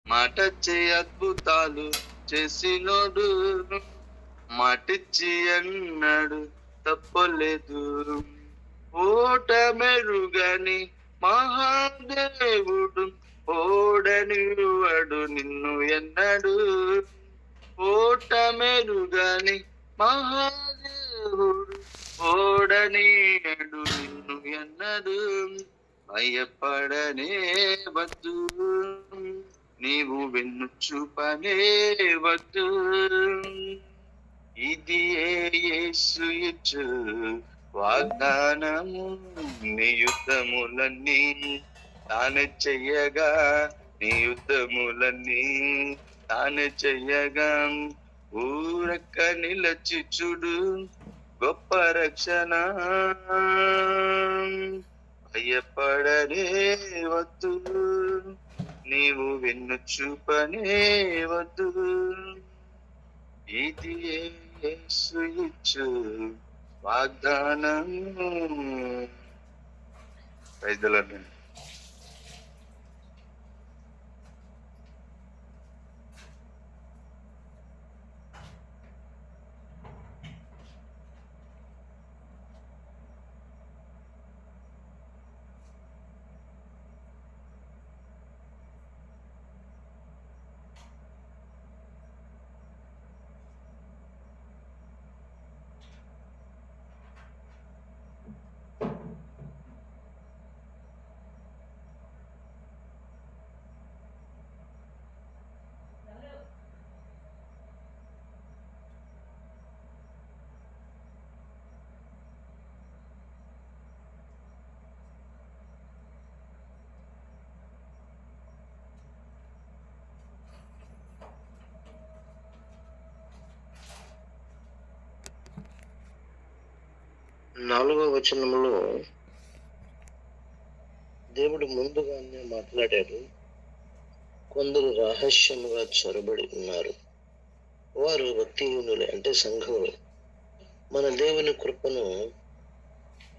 మాటచ్చే అద్భుతాలు చేసినోడు, మాటిచ్చి అన్నాడు తప్పలేదు. ఓటమెరుగని మహాదేవుడు, ఓడనివాడు నిన్ను ఎన్నడు. ఓటమెరుగని మహాదేవుడు, ఓడనీయడు నిన్ను ఎన్నడు. భయపడనే వద్దు, నీవు వెన్ను చూపనే వద్దు. ఇది యేసు ఇచ్చు వాగ్దానము, నీ యుద్ధములన్నీ తానే చెయ్యగా, నీ యుద్ధములన్నీ తానే చెయ్యగా. ఊరక్క నిలచి చూడు గొప్ప రక్షణ, భయపడనే వద్దు, నీవు వెన్ను చూపనే వద్దు. ఇది యేసు ఇచ్చు వాగ్దానం. రైతులండి, నాలుగవ వచనంలో దేవుడు ముందుగానే మాట్లాడాడు. కొందరు రహస్యముగా చొరబడి ఉన్నారు, వారు భక్తిహీనులే, అంటే సంఘములు. మన దేవుని కృపను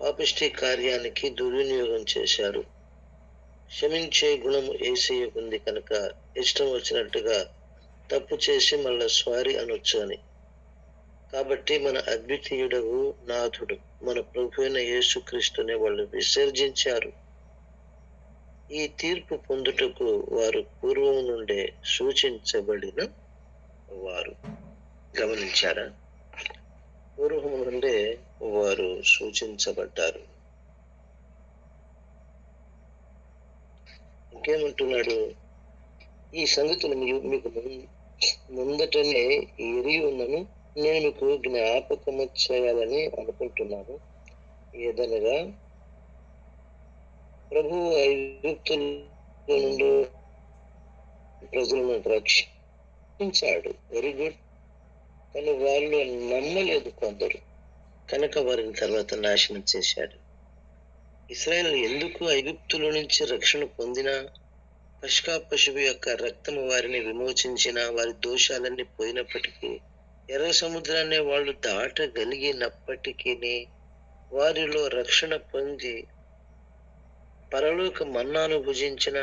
పాపిష్టి కార్యానికి దుర్వినియోగం చేశారు. క్షమించే గుణము యేసయ్యకుంది కనుక ఇష్టం వచ్చినట్టుగా తప్పు చేసి మళ్ళా స్వారీ అనొచ్చు అని. కాబట్టి మన అద్వితీయుడవు నాథుడు మన ప్రభు అయిన యేసుక్రీస్తుని వాళ్ళు విసర్జించారు. ఈ తీర్పు పొందుటకు వారు పూర్వం నుండే సూచించబడిన వారు. గమనించారా? పూర్వం నుండే వారు సూచించబడ్డారు. ఇంకేమంటున్నాడు? ఈ సంగతులు మీకు ముందటనే ఎరిగి ఉన్నాను, నేను మీకు జ్ఞాపకము చేయాలని అనుకుంటున్నాను. ఏదనగా ప్రభు ఐగుప్తుల నుండి ప్రజలను రక్షించాడు, వెరీ గుడ్. కానీ వాళ్ళు నమ్మలేదు కొందరు, కనుక వారిని తర్వాత నాశనం చేశాడు. ఇశ్రాయేలు ఎందుకు ఐగుప్తుల నుంచి రక్షణ పొందినా, పస్కా పశువు యొక్క రక్తము వారిని విమోచించిన, వారి దోషాలన్నీ పోయినప్పటికీ, ఎర్ర సముద్రాన్ని వాళ్ళు దాటగలిగినప్పటికీ వారిలో రక్షణ పొంది పరలోక మన్నాను భుజించిన,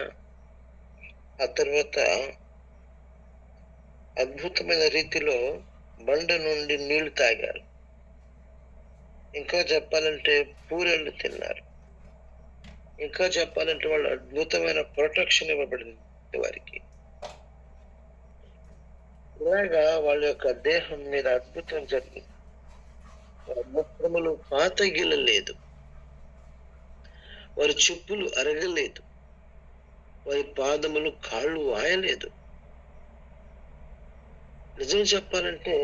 ఆ తర్వాత అద్భుతమైన రీతిలో బండ నుండి నీళ్లు తాగారు. ఇంకా చెప్పాలంటే పూరెళ్ళు తిన్నారు. ఇంకా చెప్పాలంటే వాళ్ళు అద్భుతమైన ప్రొటెక్షన్ ఇవ్వబడింది వారికి. ఇలాగా వాళ్ళ యొక్క దేహం మీద అద్భుతం జరిగింది. వస్త్రములు పాతగిలలేదు, వారి చెప్పులు అరగలేదు, వారి పాదములు కాళ్ళు వాయలేదు. నిజం చెప్పాలంటే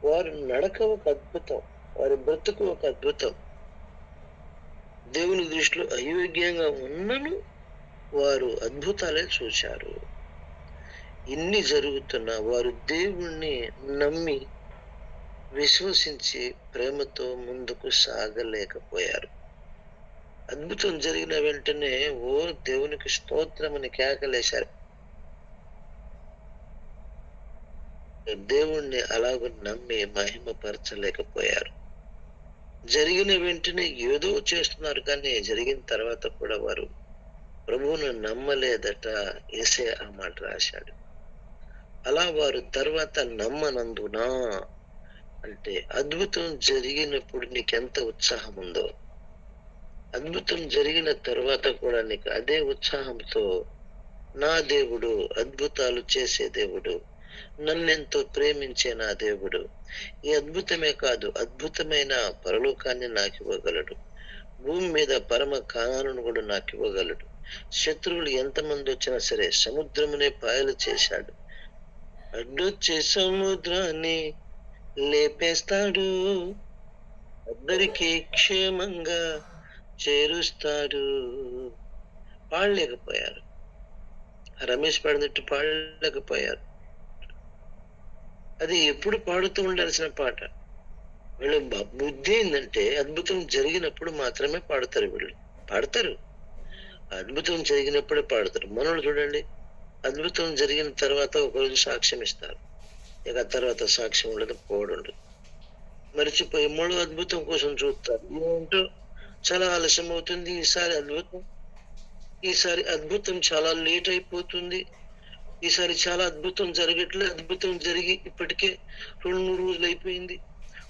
వారి నడక ఒక అద్భుతం, వారి బ్రతుకు ఒక అద్భుతం. దేవుని దృష్టిలో అయోగ్యంగా ఉన్నను వారు అద్భుతాలే చూశారు. ఇన్ని జరుగుతున్నా వారు దేవుణ్ణి నమ్మి విశ్వసించి ప్రేమతో ముందుకు సాగలేకపోయారు. అద్భుతం జరిగిన వెంటనే ఓ దేవునికి స్తోత్రమని కేకలేశారు. దేవుణ్ణి అలాగ నమ్మి మహిమపరచలేకపోయారు. జరిగిన వెంటనే ఏదో చేస్తున్నారు, కానీ జరిగిన తర్వాత కూడా వారు ప్రభువును నమ్మలేదట. యేసే ఆ మాట రాశాడు. అలా వారు తర్వాత నమ్మనందున, అంటే అద్భుతం జరిగినప్పుడు నీకెంత ఉత్సాహం ఉందో, అద్భుతం జరిగిన తర్వాత కూడా నీకు అదే ఉత్సాహంతో నా దేవుడు అద్భుతాలు చేసే దేవుడు, నన్నెంతో ప్రేమించే నా దేవుడు ఈ అద్భుతమే కాదు, అద్భుతమైన పరలోకాన్ని నాకు ఇవ్వగలడు, భూమి మీద పరమ కానాలను కూడా నాకు ఇవ్వగలడు. శత్రువులు ఎంతమంది వచ్చినా సరే సముద్రమునే పాయలు చేశాడు, అడ్డొచ్చే సముద్రాన్ని లేపేస్తాడు, అందరికీ క్షేమంగా చేరుస్తాడు. పాడలేకపోయారు, రమేష్ పాడినట్టు పాడలేకపోయారు. అది ఎప్పుడు పాడుతూ ఉండాల్సిన పాట. వీళ్ళు బుద్ధి ఏంటంటే అద్భుతం జరిగినప్పుడు మాత్రమే పాడతారు. వీళ్ళు పాడతారు, అద్భుతం జరిగినప్పుడే పాడతారు. మనోళ్ళు చూడండి, అద్భుతం జరిగిన తర్వాత ఒకరోజు సాక్ష్యం ఇస్తారు, ఇక తర్వాత సాక్ష్యం ఉండదు, పోవడం మర్చిపోయి మూడో అద్భుతం కోసం చూస్తారు. ఏంటో చాలా ఆలస్యం అవుతుంది, ఈసారి అద్భుతం చాలా లేట్ అయిపోతుంది, ఈసారి చాలా అద్భుతం జరగట్లేదు, అద్భుతం జరిగి ఇప్పటికే 2-3 రోజులు అయిపోయింది.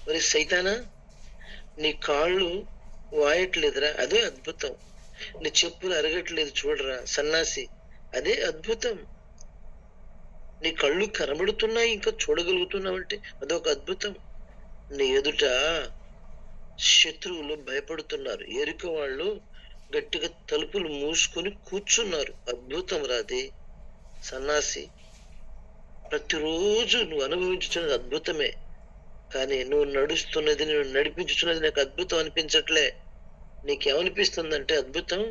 మరి సైతానా, నీ కాళ్ళు వాయట్లేదురా, అదే అద్భుతం. నీ చెప్పులు అరగట్లేదు చూడరా సన్నాసి, అదే అద్భుతం. నీ కళ్ళు కనబడుతున్నాయి, ఇంకా చూడగలుగుతున్నావు అంటే అదొక అద్భుతం. నీ ఎదుట శత్రువులు భయపడుతున్నారు, ఎరుక వాళ్ళు గట్టిగా తలుపులు మూసుకొని కూర్చున్నారు, అద్భుతం రాది సన్నాసి. ప్రతిరోజు నువ్వు అనుభవించుతున్నది అద్భుతమే, కానీ నువ్వు నడుస్తున్నది, నువ్వు నడిపించుతున్నది నాకు అద్భుతం అనిపించట్లే. నీకేమనిపిస్తుందంటే అద్భుతం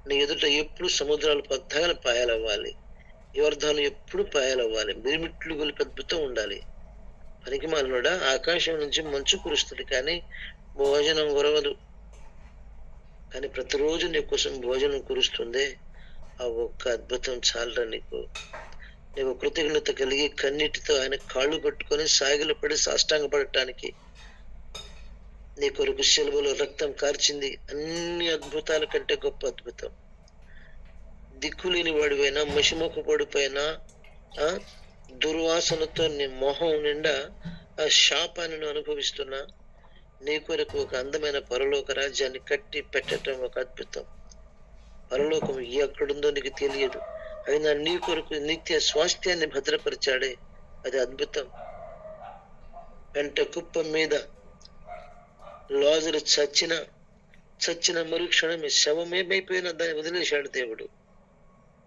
నీ ఎదుట ఎప్పుడు సముద్రాలు పద్దాలు పాయాలవ్వాలి, యోర్దాను ఎప్పుడు పాయాలవ్వాలి, మిరిమిట్లు గొలిపి అద్భుతం ఉండాలి. పనికి మాలినోడా, ఆకాశం నుంచి మంచు కురుస్తుంది కానీ భోజనం కురవదు. కానీ ప్రతిరోజు నీ కోసం భోజనం కురుస్తుందే, ఆ ఒక్క అద్భుతం చాలరా నీకు. నీకు కృతజ్ఞత కలిగి కన్నీటితో ఆయన కాళ్ళు పట్టుకొని సాగిలపడి సాష్టాంగపడటానికి. నీ కొరకు శిలువలో రక్తం కార్చింది అన్ని అద్భుతాల కంటే గొప్ప అద్భుతం. దిక్కులేని వాడిపైనా, మసిమొక్క పడిపోయినా, దుర్వాసనతో నీ మొహం నిండా ఆ శాపాన్ని అనుభవిస్తున్నా, నీ కొరకు ఒక అందమైన పరలోక రాజ్యాన్ని కట్టి పెట్టడం ఒక అద్భుతం. పరలోకం ఎక్కడుందో నీకు తెలియదు, అయినా నీ కొరకు నిత్య స్వాస్థ్యాన్ని భద్రపరిచాడే, అది అద్భుతం. పెంట కుప్ప మీద లాజరు చచ్చిన మరుక్షణమే శవమేమైపోయినా దాన్ని వదిలేశాడు దేవుడు.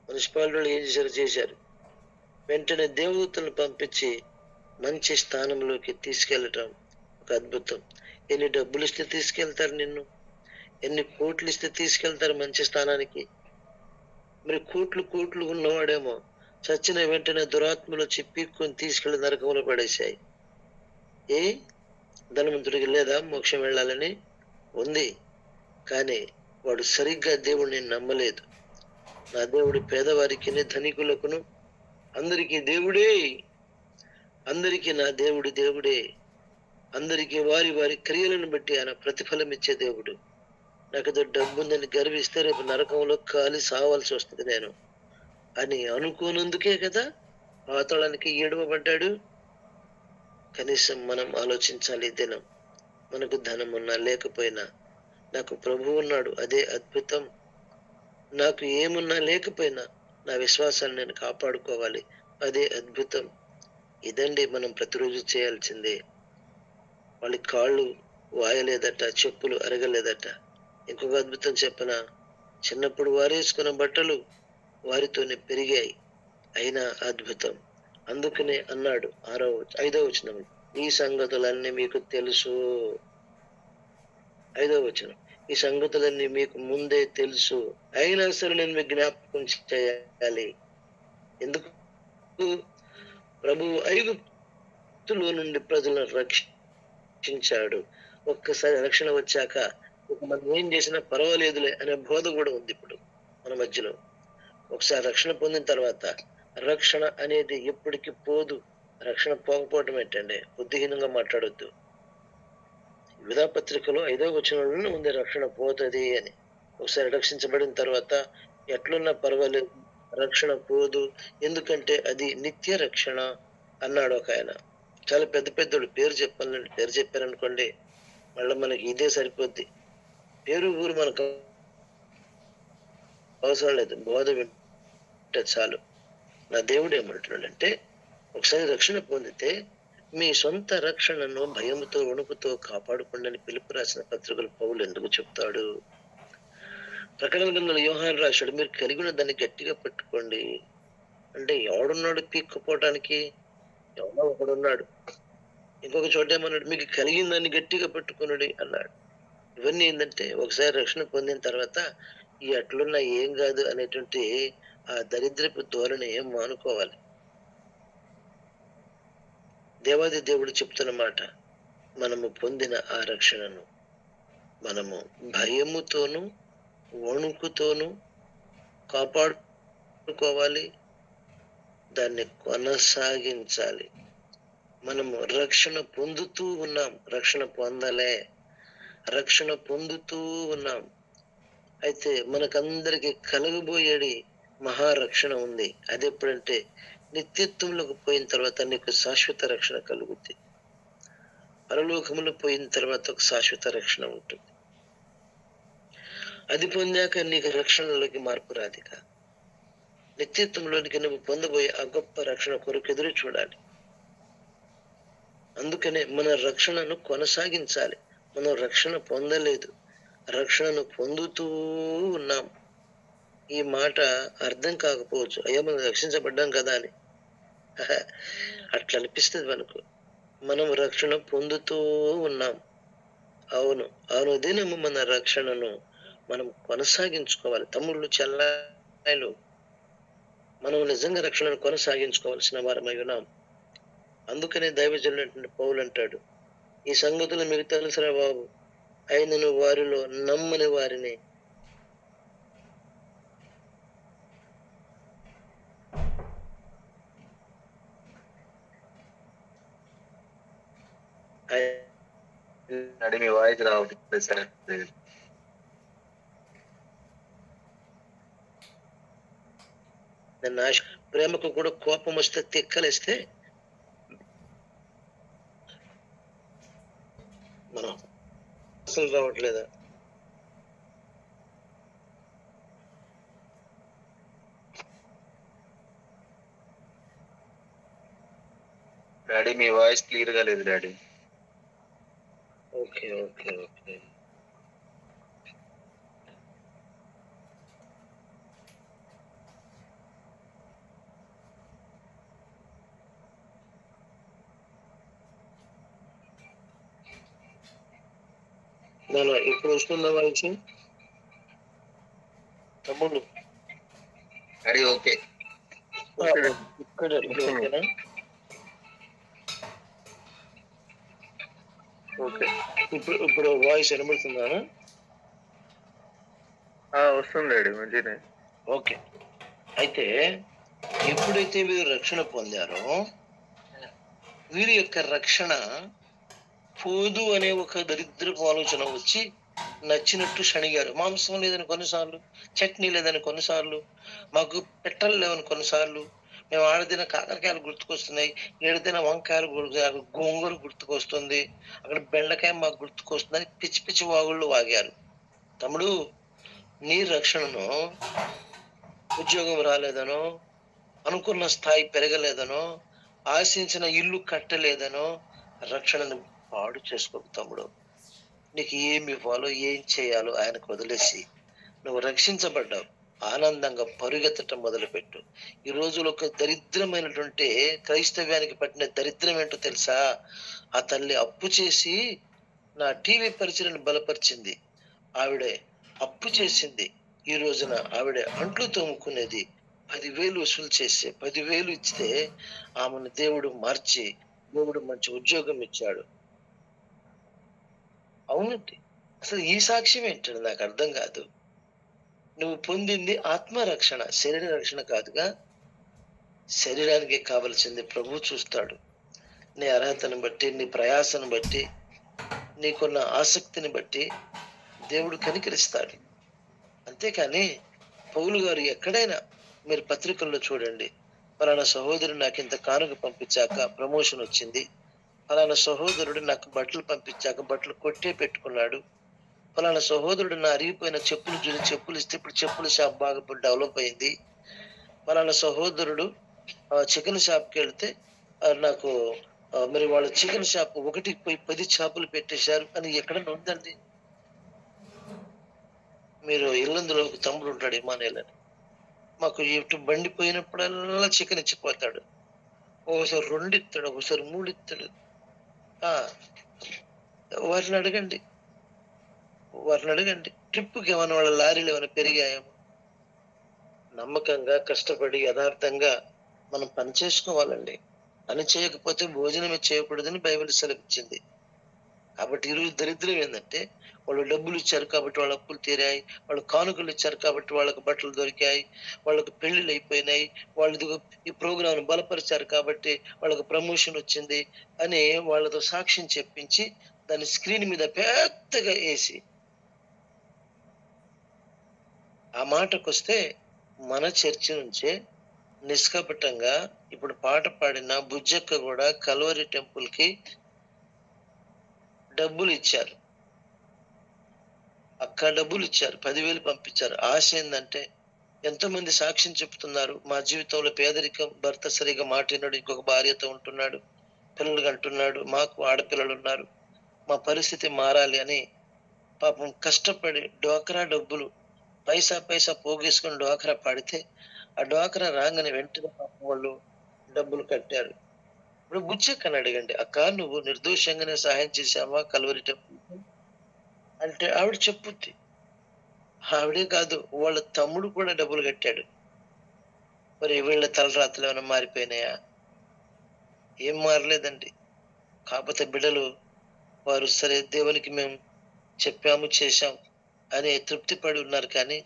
మున్సిపాలిటీలు ఏం చేశారు, వెంటనే దేవదూతలను పంపించి మంచి స్థానంలోకి తీసుకెళ్ళటం ఒక అద్భుతం. ఎన్ని డబ్బులు ఇస్తే తీసుకెళ్తారు నిన్ను, ఎన్ని కోట్లు ఇస్తే తీసుకెళ్తారు మంచి స్థానానికి. మరి కోట్లు ఉన్నవాడేమో చచ్చిన వెంటనే దురాత్మలో పీక్కొని తీసుకెళ్లి నరకంలో పడేశాయి. ధనవంతుడికి లేదా మోక్షం వెళ్ళాలని ఉంది, కానీ వాడు సరిగ్గా దేవుడిని నమ్మలేదు. నా దేవుడు పేదవారికి, ధనికులకును అందరికీ దేవుడే, అందరికీ నా దేవుడు దేవుడే, అందరికీ వారి వారి క్రియలను బట్టి ఆయన ప్రతిఫలం ఇచ్చే దేవుడు. నాకు డబ్బు ఉందని గర్విస్తే రేపు నరకంలో కాలి సావాల్సి వస్తుంది నేను అని అనుకోనందుకే కదా పాతాళానికి ఈడవబడ్డాడు. కనీసం మనం ఆలోచించాలి, దినం మనకు ధనం ఉన్నా లేకపోయినా నాకు ప్రభువు ఉన్నాడు, అదే అద్భుతం. నాకు ఏమున్నా లేకపోయినా నా విశ్వాసాన్ని నేను కాపాడుకోవాలి, అదే అద్భుతం. ఇదండి మనం ప్రతిరోజు చేయాల్సిందే. వాళ్ళ కాళ్ళు వాయలేదట, చెప్పులు అరగలేదట. ఇంకొక అద్భుతం చెప్పనా, చిన్నప్పుడు వారేసుకున్న బట్టలు వారితోనే పెరిగాయి, అయినా అద్భుతం. అందుకనే అన్నాడు 5వ వచనం, ఈ సంగతులన్నీ మీకు తెలుసు. 5వ వచనం, ఈ సంగతులన్నీ మీకు ముందే తెలుసు, అయినా సరే నేను మీకు జ్ఞాపకం చేయాలి. ఎందుకు? ప్రభువు ఐగుప్తులో నుండి ప్రజలను రక్షించాడు. ఒక్కసారి రక్షణ వచ్చాక మనం ఏం చేసినా పర్వాలేదులే అనే బోధ కూడా ఉంది ఇప్పుడు మన మధ్యలో. ఒకసారి రక్షణ పొందిన తర్వాత రక్షణ అనేది ఎప్పటికీ పోదు. రక్షణ పోకపోవటం ఏంటండి, బుద్ధిహీనంగా మాట్లాడొద్దు. యూదాపత్రికలో 5వ వచనంలో ఉంది రక్షణ పోతుంది అని. ఒకసారి రక్షించబడిన తర్వాత ఎట్లున్నా పర్వాలేదు, రక్షణ పోదు, ఎందుకంటే అది నిత్య రక్షణ అన్నాడు ఒక ఆయన. చాలా పెద్ద పెద్దోడు, పేరు చెప్పాలండి, పేరు చెప్పారనుకోండి మళ్ళీ మనకి ఇదే సరిపోద్ది. పేరు ఊరు మనకు అవసరం లేదు, బోధ వింటే చాలు. నా దేవుడు ఏమంటున్నాడంటే, ఒకసారి రక్షణ పొందితే మీ సొంత రక్షణను భయముతో వణుకుతో కాపాడుకోండి పిలుపు రాసిన పత్రికలు పౌలు ఎందుకు చెప్తాడు? ప్రకటన గ్రంథంలో యోహాను రాశాడు, మీరు కలిగిన దాన్ని గట్టిగా పట్టుకోండి. అంటే ఎవడున్నాడు పీక్కుపోవటానికి? ఎవడో ఒకడున్నాడు. ఇంకొక చోట ఏమన్నాడు, మీకు కలిగిన దాన్ని గట్టిగా పట్టుకున్నాడు అన్నాడు. ఇవన్నీ ఏంటంటే ఒకసారి రక్షణ పొందిన తర్వాత ఈ అట్లున్నా ఏం కాదు అనేటువంటి ఆ దరిద్రపు ధోరణి మానుకోవాలి. దేవాది దేవుడు చెప్తున్న మాట, మనము పొందిన ఆ రక్షణను మనము భయముతోను వణుకుతోను కాపాడుకోవాలి, దాన్ని కొనసాగించాలి. మనము రక్షణ పొందుతూ ఉన్నాం, రక్షణ పొందలే, రక్షణ పొందుతూ ఉన్నాం. అయితే మనకందరికి కలగబోయేది మహారక్షణ ఉంది. అది ఎప్పుడంటే నిత్యత్వంలోకి పోయిన తర్వాత నీకు శాశ్వత రక్షణ కలుగుద్ది. పరలోకములో పోయిన తర్వాత ఒక శాశ్వత రక్షణ ఉంటుంది. అది పొందాక నీకు రక్షణలోకి మార్పు రాదిక. నిత్యత్వంలోనికి నువ్వు పొందబోయే ఆ గొప్ప రక్షణ కొరకు ఎదురు చూడాలి. అందుకనే మన రక్షణను కొనసాగించాలి. మనం రక్షణ పొందలేదు, రక్షణను పొందుతూ ఉన్నాం. ఈ మాట అర్థం కాకపోవచ్చు, అయ్యో మనం రక్షించబడ్డాం కదా అని అట్లా అనిపిస్తుంది మనకు. మనం రక్షణ పొందుతూ ఉన్నాం. అవును అవును, దినము మన రక్షణను మనం కొనసాగించుకోవాలి. తమ్ముళ్ళు చెల్లాయిలు, మనం నిజంగా రక్షణను కొనసాగించుకోవాల్సిన వారమై ఉన్నాం. అందుకనే దైవజనుడు పౌలు అంటాడు, ఈ సంగతులు మీకు తెలుసురా బాబు, అయినను వారిలో నమ్మని వారిని మీ వాయిస్ రావట్లేదు సార్. ప్రేమకు కూడా కోపం వస్తే తిక్కలేస్తే మనం అసలు రావట్లేదా? డాడీ మీ వాయిస్ క్లియర్ గా లేదు డాడీ. ఓకే ఓకే ఓకే, నేను ఇప్పుడు వస్తుందా వాయిస్ తమ్ముడు? డాడీ ఓకే ఇక్కడ ఓకేనా? ఓకే, ఇప్పుడు వాయిస్ వినబడుతుందా? వస్తుంది డాడీ మంచిగానే. ఓకే, అయితే ఎప్పుడైతే వీరు రక్షణ పొందారో వీరి యొక్క రక్షణ పోదు అనే ఒక దరిద్రపు ఆలోచన వచ్చి నచ్చినట్టు శనిగారు. మాంసం లేదని కొన్నిసార్లు, చట్నీ లేదని కొన్నిసార్లు, మాకు పెట్టలు లేవని కొన్నిసార్లు, మేము ఆడదిన కాకరకాయలు గుర్తుకొస్తున్నాయి, ఏడుదిన వంకాయలు గోంగూర గుర్తుకొస్తుంది, అక్కడ బెండకాయ మాకు గుర్తుకొస్తుందని పిచ్చి పిచ్చి వాగుళ్ళు వాగారు. తమ్ముడు, నీ రక్షణను ఉద్యోగం రాలేదనో, అనుకున్న స్థాయి పెరగలేదనో, ఆశించిన ఇల్లు కట్టలేదనో రక్షణను పాడు చేసుకోకు తమ్ముడు. నీకు ఏమి ఇవ్వాలో ఏం చేయాలో ఆయనకు వదిలేసి నువ్వు రక్షించబడ్డావు, ఆనందంగా పరుగెత్తటం మొదలుపెట్టు. ఈ రోజులో ఒక దరిద్రమైనటువంటి క్రైస్తవ్యానికి పట్టిన దరిద్రం ఏంటో తెలుసా? ఆ తల్లి అప్పు చేసి నా టీవీ పరిచయను బలపరిచింది. ఆవిడే అప్పు చేసింది. ఈ రోజున ఆవిడ అంట్లు తోముకునేది 10,000 వసూలు చేసి 10,000 ఇస్తే ఆమెను దేవుడు మార్చి దేవుడు మంచి ఉద్యోగం ఇచ్చాడు. అవునండి, అసలు ఈ సాక్ష్యం ఏంటంటే నాకు అర్థం కాదు. నువ్వు పొందింది ఆత్మరక్షణ, శరీర రక్షణ కాదుగా. శరీరానికి కావలసింది ప్రభువు చూస్తాడు. నీ అర్హతను బట్టి, నీ ప్రయాసను బట్టి, నీకున్న ఆసక్తిని బట్టి దేవుడు కనికరిస్తాడు. అంతేకాని పౌలు గారు ఎక్కడైనా మీరు పత్రికల్లో చూడండి, ఫలానా సహోదరుడు నాకు ఇంత కానుక పంపించాక ప్రమోషన్ వచ్చింది, ఫలానా సహోదరుడు నాకు బట్టలు పంపించాక బట్టలు కొట్టే పెట్టుకున్నాడు, ఫలానా సహోదరుడు నా అరిగిపోయిన చెప్పులు చూసి చెప్పులు ఇస్తే ఇప్పుడు చెప్పుల షాప్ బాగా డెవలప్ అయింది, ఫలానా సహోదరుడు చికెన్ షాప్కి వెళ్తే నాకు మరి వాళ్ళ చికెన్ షాప్ ఒకటికి పోయి 10 షాపులు పెట్టేశారు అని ఎక్కడన్నా ఉందండి? మీరు ఇల్లందులో ఒక తమ్ముడు ఉంటాడు ఇమానుయేల్ అని, మాకు ఇటు బండి పోయినప్పుడల్లా చికెన్ ఇచ్చిపోతాడు. ఒకసారి 2 ఇస్తాడు, ఒకసారి 3 ఇస్తాడు. ఆ వారిని అడగండి, వారిని అడగండి ట్రిప్పుకి ఏమైనా వాళ్ళ లారీలు ఏమైనా పెరిగాయేమో. నమ్మకంగా కష్టపడి యథార్థంగా మనం పని చేసుకోవాలండి. పని చేయకపోతే భోజనమే చేయకూడదని బైబిల్ సెలవిచ్చింది. కాబట్టి ఈరోజు దరిద్రం ఏంటంటే, వాళ్ళు డబ్బులు ఇచ్చారు కాబట్టి వాళ్ళ అప్పులు తీరాయి, వాళ్ళు కానుకలు ఇచ్చారు కాబట్టి వాళ్ళకి బట్టలు దొరికాయి, వాళ్ళకి పెళ్లిళ్ళు అయిపోయినాయి, వాళ్ళు ఇదిగో ఈ ప్రోగ్రాం బలపరిచారు కాబట్టి వాళ్ళకి ప్రమోషన్ వచ్చింది అని వాళ్ళతో సాక్ష్యం చెప్పించి దాన్ని స్క్రీన్ మీద పెద్దగా వేసి, ఆ మాటకొస్తే మన చర్చి నుంచే నిష్కపటంగా ఇప్పుడు పాట పాడిన బుజ్జక్క కూడా కల్వరి టెంపుల్ కి డబ్బులు ఇచ్చారు. డబ్బులు ఇచ్చారు, 10,000 పంపించారు. ఆశ ఏందంటే, ఎంతో మంది సాక్ష్యం చెప్తున్నారు, మా జీవితంలో పేదరికం, భర్త సరిగా మాట వినడు, ఇంకొక భార్యతో ఉంటున్నాడు, పిల్లలు అంటున్నాడు, మాకు ఆడపిల్లలు ఉన్నారు, మా పరిస్థితి మారాలి అని పాపం కష్టపడి డ్వాక్రా డబ్బులు పైసా పైసా పోగేసుకొని డ్వాక్రా పాడితే, ఆ డ్వాక్రా రాగానే వెంటనే పాపం వాళ్ళు డబ్బులు కట్టారు. ఇప్పుడు బుజ్జక్కని అడగండి, అక్క నువ్వు నిర్దోషంగానే సహాయం చేశావా కల్వరి టెంపుల్ అంటే ఆవిడ చెప్పుద్ది. ఆవిడే కాదు, వాళ్ళ తమ్ముడు కూడా డబ్బులు కట్టాడు. మరి వీళ్ళ తలరాతలు ఏమైనా మారిపోయినాయా? ఏం మారలేదండి. కాకపోతే బిడ్డలు వారు సరే దేవునికి మేము చెప్పాము చేశాం అని తృప్తి పడి ఉన్నారు, కానీ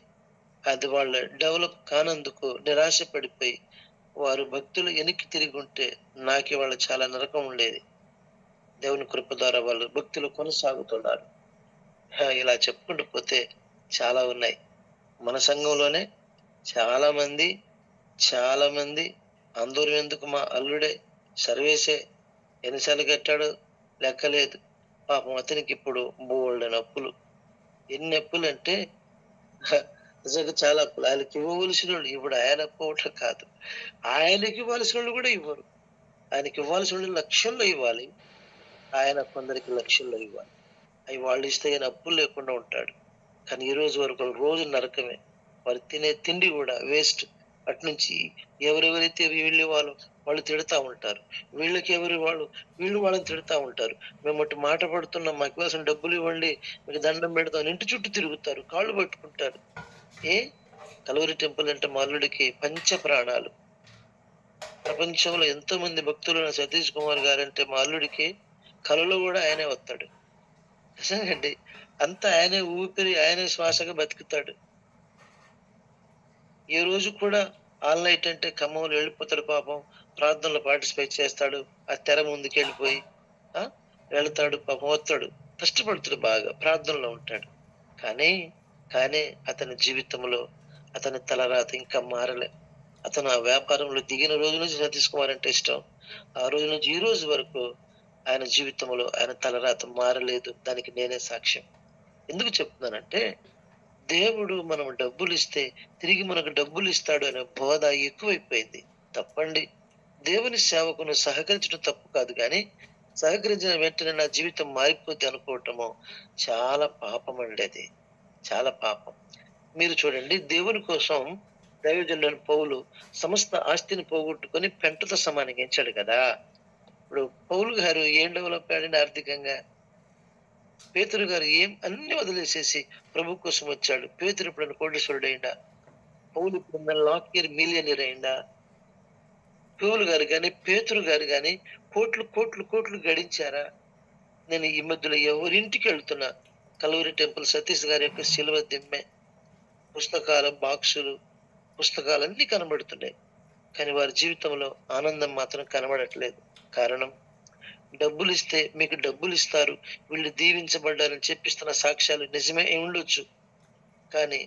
అది వాళ్ళ డెవలప్ కానందుకు నిరాశ పడిపోయి వారు భక్తులు వెనక్కి తిరిగి ఉంటే నాకు ఇవాళ చాలా నరకం ఉండేది. దేవుని కృప ద్వారా వాళ్ళు భక్తులు కొనసాగుతున్నారు. ఇలా చెప్పుకుంటూ పోతే చాలా ఉన్నాయి. మన సంఘంలోనే చాలా మంది చాలా మంది అందరూ ఎందుకు మా అల్లుడే సర్వేసే ఎన్నిసార్లు కట్టాడో లెక్కలేదు. పాపం అతనికి ఇప్పుడు బోల్డెన్ అప్పులు. ఎన్ని అప్పులు అంటే నిజంగా చాలా అప్పులు. ఆయనకి ఇవ్వవలసిన వాళ్ళు ఇప్పుడు ఆయన అప్పు ఒకటి కాదు, ఆయనకి ఇవ్వాల్సిన వాళ్ళు కూడా ఇవ్వరు. ఆయనకి ఇవ్వాల్సిన వాళ్ళు లక్షల్లో ఇవ్వాలి, ఆయన కొందరికి లక్షల్లో ఇవ్వాలి. అవి వాళ్ళు ఇస్తే ఆయన అప్పులు లేకుండా ఉంటాడు. కానీ ఈ రోజు వరకు రోజు నరకమే. వారు తినే తిండి కూడా వేస్ట్. అట్నుంచి ఎవరెవరైతే వీళ్ళు వాళ్ళు తిడతా ఉంటారు, వీళ్ళకి వీళ్ళు వాళ్ళని తిడతా ఉంటారు. మేము అటు మాట పడుతున్నాం, మాకు ఇవ్వాల్సిన డబ్బులు ఇవ్వండి, మీకు దండం పెడతాం, ఇంటి చుట్టూ తిరుగుతారు, కాళ్ళు పట్టుకుంటారు. ఏ కల్వరి టెంపుల్ అంటే మా అల్లుడికి పంచ ప్రాణాలు. ప్రపంచంలో ఎంతో మంది భక్తులు సతీష్ కుమార్ గారంటే మా అల్లుడికి కలలో కూడా ఆయనే వస్తాడు. నిజంగండి, అంతా ఆయనే ఊపిరి, ఆయనే శ్వాసగా బతుకుతాడు. ఏ రోజు కూడా ఆల్ నైట్ అంటే ఖమ్మంలో వెళ్ళిపోతాడు పాపం, ప్రార్థనలో పార్టిసిపేట్ చేస్తాడు, ఆ తెర ముందుకు వెళ్ళిపోయి వెళ్తాడు పాపం, వస్తాడు, కష్టపడుతాడు, బాగా ప్రార్థనలో ఉంటాడు. కానీ కానీ అతని జీవితంలో అతని తలరాత ఇంకా మారలే. అతను ఆ వ్యాపారంలో దిగిన రోజు నుంచి సతీష్ కుమార్ అంటే ఇష్టం, ఆ రోజు నుంచి ఈ రోజు వరకు ఆయన జీవితంలో ఆయన తలరాత మారలేదు. దానికి నేనే సాక్ష్యం. ఎందుకు చెప్తున్నానంటే, దేవుడు మనం డబ్బులు ఇస్తే తిరిగి మనకు డబ్బులు ఇస్తాడు అనే బోధ ఎక్కువైపోయింది. తప్పండి. దేవుని సేవకును సహకరించడం తప్పు కాదు, కానీ సహకరించిన వెంటనే నా జీవితం మారిపోద్ది అనుకోవటము చాలా పాపం అండి. అది చాలా పాపం. మీరు చూడండి, దేవుని కోసం దైవజనుడైన పౌలు సమస్త ఆస్తిని పోగొట్టుకొని పెంటతో సమానంగా ఎంచాడు కదా. ఇప్పుడు పౌలు గారు ఏం డెవలప్ అయ్యాడండి ఆర్థికంగా? పేతురు గారు ఏం అన్ని వదిలేసేసి ప్రభు కోసం వచ్చాడు. పేతురు ఇప్పుడు కోటీశ్వరుడు అయిందా? పౌలు ఇప్పుడు లాక్యర్ మిలియనీర్ అయిందా? పౌలు గారు కానీ పేతురు గారు కానీ కోట్లు కోట్లు కోట్లు గడించారా? నేను ఈ మధ్యలో ఎవరింటికి వెళ్తున్నా, కల్వరి టెంపుల్ సతీష్ గారి యొక్క శిలువ దిమ్మె, పుస్తకాల బాక్సులు, పుస్తకాలన్నీ కనబడుతున్నాయి, కానీ వారి జీవితంలో ఆనందం మాత్రం కనబడట్లేదు. కారణం, డబ్బులు ఇస్తే మీకు డబ్బులు ఇస్తారు, వీళ్ళు దీవించబడ్డారని చెప్పిస్తున్న సాక్ష్యాలు నిజమే ఉండొచ్చు, కానీ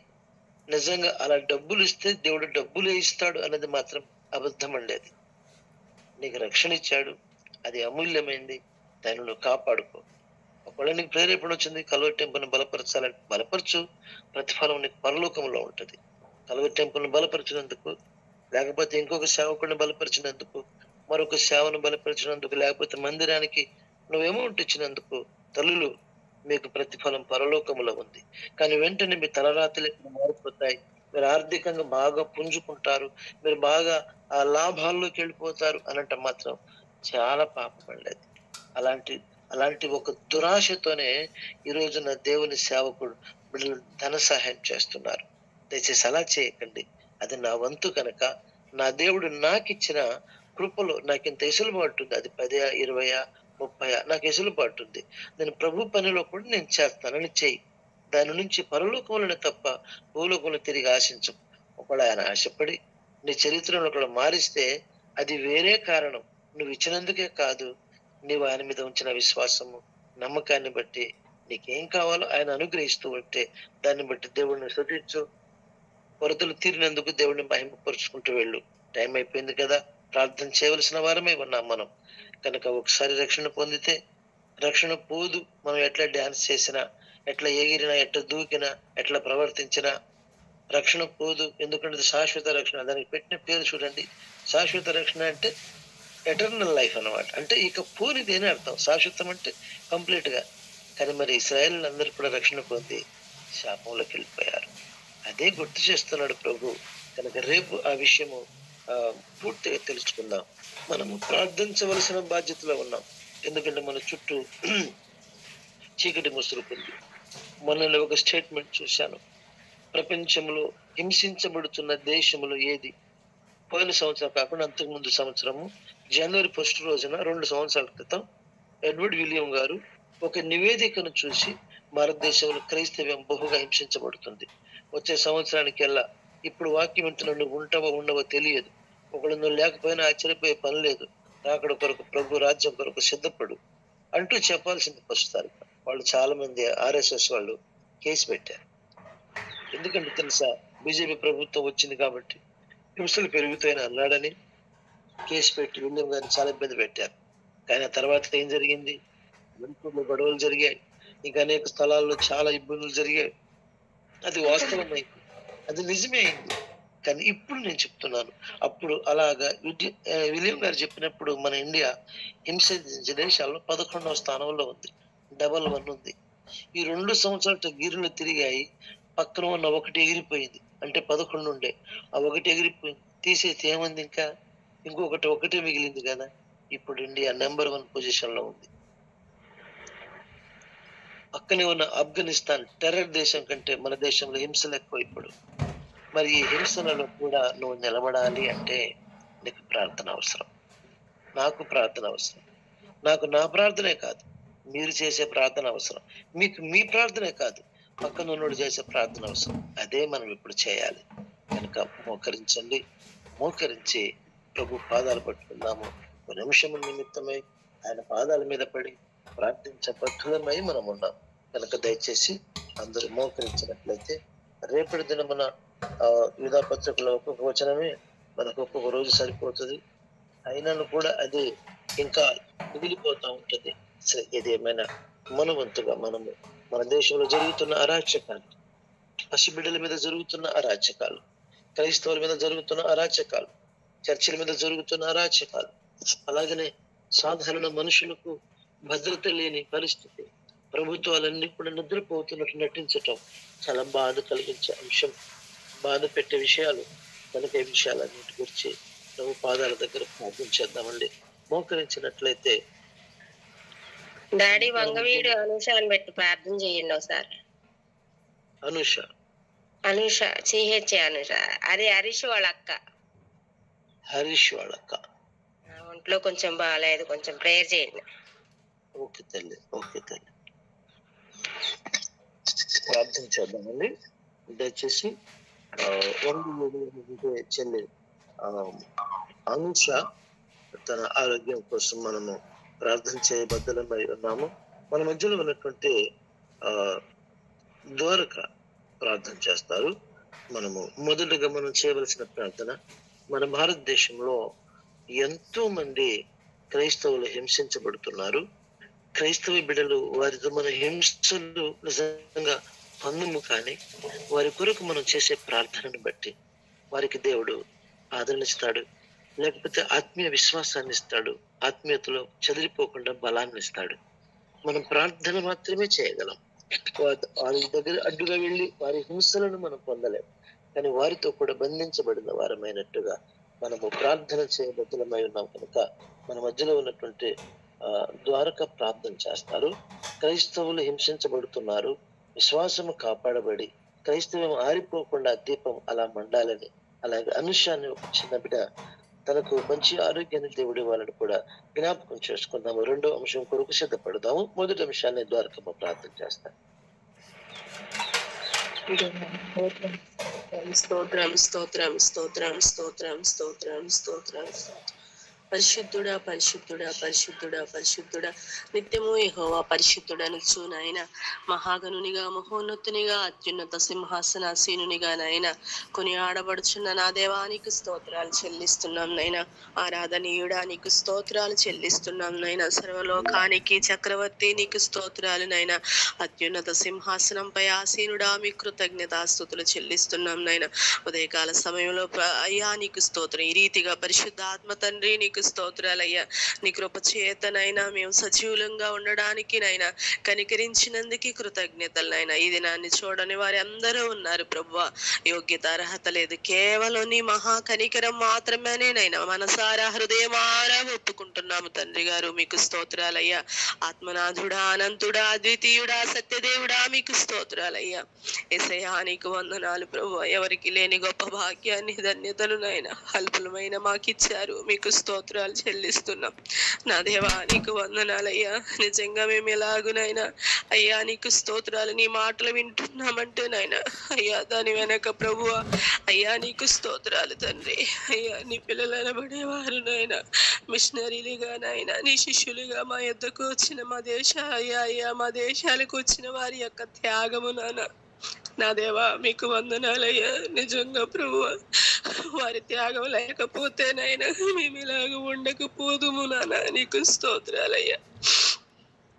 నిజంగా అలా డబ్బులు ఇస్తే దేవుడు డబ్బులే ఇస్తాడు అనేది మాత్రం అబద్ధం అండి. అది నీకు రక్షణ ఇచ్చాడు, అది అమూల్యమైంది, దాన్ని నువ్వు కాపాడుకో. ఒకవేళ నీకు ప్రేరేపణ వచ్చింది కల్వరి టెంపుల్ని బలపరచాలంటే బలపరచు, ప్రతిఫలం నీకు పరలోకంలో ఉంటది. కల్వరి టెంపుల్ని బలపరిచినందుకు, లేకపోతే ఇంకొక సేవకుడిని బలపరిచినందుకు, మరొక సేవను బలపరిచినందుకు, లేకపోతే మందిరానికి నువ్వు అమౌంట్ ఇచ్చినందుకు తల్లులు మీకు ప్రతిఫలం పరలోకములో ఉంది. కానీ వెంటనే మీ తలరాతలు మారిపోతాయి, మీరు ఆర్థికంగా బాగా పుంజుకుంటారు, మీరు బాగా ఆ లాభాల్లోకి వెళ్ళిపోతారు అనంట మాత్రం చాలా పాపం అండి అది. అలాంటి అలాంటి ఒక దురాశతోనే ఈ రోజున దేవుని సేవకుడు బిడ్డలు ధన సహాయం చేస్తున్నారు. దయచేసి అలా చేయకండి. అది నా వంతు కనుక నా దేవుడు నాకిచ్చిన కృపలో నాకింత ఎసులుబాటు ఉంది. అది 10, 20, 30 నాకు ఎసులుబాటు ఉంది. నేను ప్రభు పనిలో కూడా నేను చేస్తానని చెయ్యి. దాని నుంచి పరలోకంలోనే తప్ప భూలోకంలో తిరిగి ఆశించు. ఒకవేళ ఆయన ఆశపడి నీ చరిత్రను ఒకవేళ మారిస్తే అది వేరే కారణం. నువ్వు ఇచ్చినందుకే కాదు, నీవు ఆయన మీద ఉంచిన విశ్వాసము, నమ్మకాన్ని బట్టి నీకేం కావాలో ఆయన అనుగ్రహిస్తూ ఉంటే దాన్ని బట్టి దేవుడిని స్తుతించు. కొరతలు తీరినందుకు దేవుడిని మహిమపరుచుకుంటూ వెళ్ళు. టైం అయిపోయింది కదా, ప్రార్థన చేయవలసిన వారమే ఉన్నాం మనం. కనుక ఒకసారి రక్షణ పొందితే రక్షణ పోదు. మనం ఎట్లా డ్యాన్స్ చేసినా, ఎట్లా ఎగిరినా, ఎట్లా దూకినా, ఎట్లా ప్రవర్తించినా రక్షణ పోదు. ఎందుకంటే శాశ్వత రక్షణ. దానికి పెట్టిన పేరు చూడండి, శాశ్వత రక్షణ అంటే ఎటర్నల్ లైఫ్ అన్నమాట. అంటే ఇక పోనిది అని అర్థం. శాశ్వతం అంటే కంప్లీట్ గా. కానీ మరి ఇశ్రాయేల్ అందరూ కూడా రక్షణ పొంది శాపంలోకి వెళ్ళిపోయారు. అదే గుర్తు చేస్తున్నాడు ప్రభు. కనుక రేపు ఆ విషయము పూర్తిగా తెలుసుకుందాం. మనము ప్రార్థించవలసిన బాధ్యతలో ఉన్నాం. ఎందుకంటే మన చుట్టూ చీకటి ముసురుకుంది. మొన్న ఒక స్టేట్మెంట్ చూశాను, ప్రపంచంలో హింసించబడుతున్న దేశంలో ఏది, పోయిన సంవత్సరం కాకుండా అంతకు ముందు సంవత్సరము జనవరి 1 రోజున 2 సంవత్సరాల క్రితం ఎడ్వర్డ్ విలియం గారు ఒక నివేదికను చూసి భారతదేశంలో క్రైస్తవ్యం బహుగా హింసించబడుతుంది, వచ్చే సంవత్సరానికెల్లా ఇప్పుడు వాక్యం వింటున్న నువ్వు ఉంటావో ఉండవో తెలియదు, ఒకడు నువ్వు లేకపోయినా ఆశ్చర్యపోయే పని లేదు, రాకడ కొరకు ప్రభు రాజ్యం కొరకు సిద్ధపడు అంటూ చెప్పాల్సింది. వస్తారు వాళ్ళు చాలా మంది ఆర్ఎస్ఎస్ వాళ్ళు కేసు పెట్టారు. ఎందుకంటే తెలుసా, బీజేపీ ప్రభుత్వం వచ్చింది కాబట్టి హింసలు పెరుగుతాయని అన్నాడని కేసు పెట్టి విలియం గారిని చాలా ఇబ్బంది పెట్టారు. కానీ ఆ తర్వాత ఏం జరిగింది, గుంటూరులో గొడవలు జరిగాయి, ఇంకా అనేక స్థలాల్లో చాలా ఇబ్బందులు జరిగాయి. అది వాస్తవమైంది, అది నిజమే అయింది. కానీ ఇప్పుడు నేను చెప్తున్నాను, అప్పుడు అలాగా విలియం గారు చెప్పినప్పుడు మన ఇండియా హింసించే దేశాల్లో 11వ స్థానంలో ఉంది, 111 ఉంది. ఈ 2 సంవత్సరాలు గిరులు తిరిగాయి, పక్కన ఉన్న ఒకటి ఎగిరిపోయింది. అంటే 11 ఉండే, ఆ ఒకటి ఎగిరిపోయింది, తీసేసి ఏముంది, ఇంకా ఒకటే మిగిలింది కదా. ఇప్పుడు ఇండియా నెంబర్ 1 పొజిషన్ లో ఉంది. పక్కనే ఉన్న ఆఫ్ఘనిస్తాన్ టెర్రర్ దేశం కంటే మన దేశంలో హింసలు ఎక్కువ. ఇప్పుడు మరి ఈ హింసలలో కూడా నువ్వు నిలబడాలి అంటే నీకు ప్రార్థన అవసరం, నాకు ప్రార్థన అవసరం. నాకు నా ప్రార్థనే కాదు, మీరు చేసే ప్రార్థన అవసరం. మీకు మీ ప్రార్థనే కాదు, పక్కన ఉన్నోడు చేసే ప్రార్థన అవసరం. అదే మనం ఇప్పుడు చేయాలి. కనుక మోకరించండి, మోకరించి ప్రభు పాదాలు పట్టుకుందాము. ఒక నిమిషము నిమిత్తమై ఆయన పాదాల మీద పడి ప్రార్థించబద్ధులమై మనం ఉన్నాం. కనుక దయచేసి అందరూ మోకరించినట్లయితే రేపటి దినమున యూదా పత్రికలో ఒక్కొక్క వచనమే మనకు ఒక్కొక్క రోజు సరిపోతుంది. అయినను కూడా అది ఇంకా మిగిలిపోతా ఉంటది. ఏదేమైనా మనవంతుగా మనము మన దేశంలో జరుగుతున్న అరాచకాలు, పసిబిడ్డల మీద జరుగుతున్న అరాచకాలు, క్రైస్తవుల మీద జరుగుతున్న అరాచకాలు, చర్చిల మీద జరుగుతున్న అరాచకాలు, అలాగనే సాధారణ మనుషులకు భద్రత లేని పరిస్థితి, ప్రభుత్వాలన్నీ కూడా నిద్రపోతున్నట్టు నటించటం చాలా బాధ కలిగించే అంశం, బాధ పెట్టే విషయాలు. కనుక ఈ విషయాలన్నిటి గురించి ప్రభు పాదాల దగ్గర ప్రార్థన చేద్దామండి. మోకరించినట్లయితే డాడీ వంగవీడు అనుష అని పెట్టి ప్రార్థన చేయండి ఒకసారి. అనుష సిహెచ్ అనుష, అదే హరీష్ వాళ్ళ అక్క. హరీష్ వాళ్ళ అక్క ఒంట్లో కొంచెం బాగాలేదు, కొంచెం ప్రేయర్ చేయండి. ఓకే తల్లి, ఓకే తల్లి, ప్రార్థన చేద్దామండి. దయచేసి చెల్లి అనుష తన ఆరోగ్యం కోసం మనము ప్రార్థన చేయబద్దలమై ఉన్నాము. మన మధ్యలో ఉన్నటువంటి ద్వారక ప్రార్థన చేస్తారు. మనము మొదటగా మనం చేయవలసిన ప్రార్థన, మన భారతదేశంలో ఎంతో మంది క్రైస్తవులు హింసించబడుతున్నారు. క్రైస్తవ బిడ్డలు వారితో మన హింసలు నిజంగా పందుము, కానీ వారి కొరకు మనం చేసే ప్రార్థనను బట్టి వారికి దేవుడు ఆదరణ ఇస్తాడు, లేకపోతే ఆత్మీయ విశ్వాసాన్ని ఇస్తాడు, ఆత్మీయతలో చెదిరిపోకుండా బలాన్ని ఇస్తాడు. మనం ప్రార్థన మాత్రమే చేయగలం. వారి దగ్గర అడ్డుగా వెళ్ళి వారి హింసలను మనం పొందలేం, కానీ వారితో కూడా బంధించబడిన వారమైనట్టుగా మనము ప్రార్థన చేయబద్ధమై ఉన్నాం కనుక మన మధ్యలో ఉన్నటువంటి ద్వారక ప్రార్థన చేస్తారు. క్రైస్తవులు హింసించబడుతున్నారు, విశ్వాసము కాపాడబడి క్రైస్తవం ఆరిపోకుండా దీపం అలా మండాలని, అలాగే అనుషాన్ని ఒక చిన్న బిడ్డ తనకు మంచి ఆరోగ్యాన్ని దేవుడి వాళ్ళని కూడా జ్ఞాపకం చేసుకుందాము. రెండో అంశం కొరకు సిద్ధపడదాము. మొదటి అంశాన్ని ద్వారకమ్మ ప్రార్థన చేస్తాను. స్తోత్రం స్తోత్రం స్తోత్రం స్తోత్రం స్తోత్రం స్తోత్రం. పరిశుద్ధుడా పరిశుద్ధుడా పరిశుద్ధుడా పరిశుద్ధుడా నిత్యము యెహోవా పరిశుద్ధుడనుచు నాయన, మహాగణునిగా మహోన్నతునిగా అత్యున్నత సింహాసనాసీనునిగా నాయన కొని ఆడబడుచున్న నా దేవానికి స్తోత్రాలు చెల్లిస్తున్నాం నైనా. ఆరాధనీయుడా నీకు స్తోత్రాలు చెల్లిస్తున్నాం నైనా. సర్వలోకానికి చక్రవర్తి నీకు స్తోత్రాలు నైనా. అత్యున్నత సింహాసనంపై ఆసీనుడా మీ కృతజ్ఞతాస్తుతులు చెల్లిస్తున్నాం నైనా. ఉదయకాల సమయంలో అయ్యా నీకు స్తోత్రం. ఈ రీతిగా పరిశుద్ధ ఆత్మ తండ్రి నీకు స్తోత్రాలయ్యా. నీ కృప చేతనైనా మేము సజీవులంగా ఉండడానికి నైనా కనికరించినందుకు కృతజ్ఞతలనైనా. ఈ దినాన్ని చూడని వారి అందరూ ఉన్నారు ప్రభువా. యోగ్యత అర్హత లేదు, కేవలం నీ మహా కనికరం మాత్రమేనైనా మనసారా హృదయమారా ఒప్పుకుంటున్నాము తండ్రి గారు. మీకు స్తోత్రాలయ్యా. ఆత్మనాథుడా, అనంతుడా, అద్వితీయుడా, సత్యదేవుడా మీకు స్తోత్రాలయ్యా. యేసయ్యా నీకు వందనాలు ప్రభువా. ఎవరికి లేని గొప్ప భాగ్యాన్ని ధన్యతను నైనా అల్పులమైన మాకిచ్చారు. మీకు స్తోత్రాలు చెల్లిస్తున్నాం నా దేవా. నీకు వందనాలయ్యా. నిజంగా మేము ఎలాగునైనా అయ్యా నీకు స్తోత్రాలు. నీ మాటలు వింటున్నామంటే నాయనా అయ్యా దాని వెనక ప్రభువా అయ్యా నీకు స్తోత్రాలు తండ్రి. అయ్యా నీ పిల్లలు అనబడేవారు నాయనా మిషనరీలుగా నాయనా నీ శిష్యులుగా మా యొద్దకు వచ్చిన మా అయ్యా మా దేశాలకు వచ్చిన వారి యొక్క త్యాగము నా దేవా మీకు వందనాలయ్యా. నిజంగా ప్రభువా వారి త్యాగం లేకపోతేనైనా మేము ఇలాగ ఉండకపోదుము నాన్న. నీకు స్తోత్రాలయ్యా.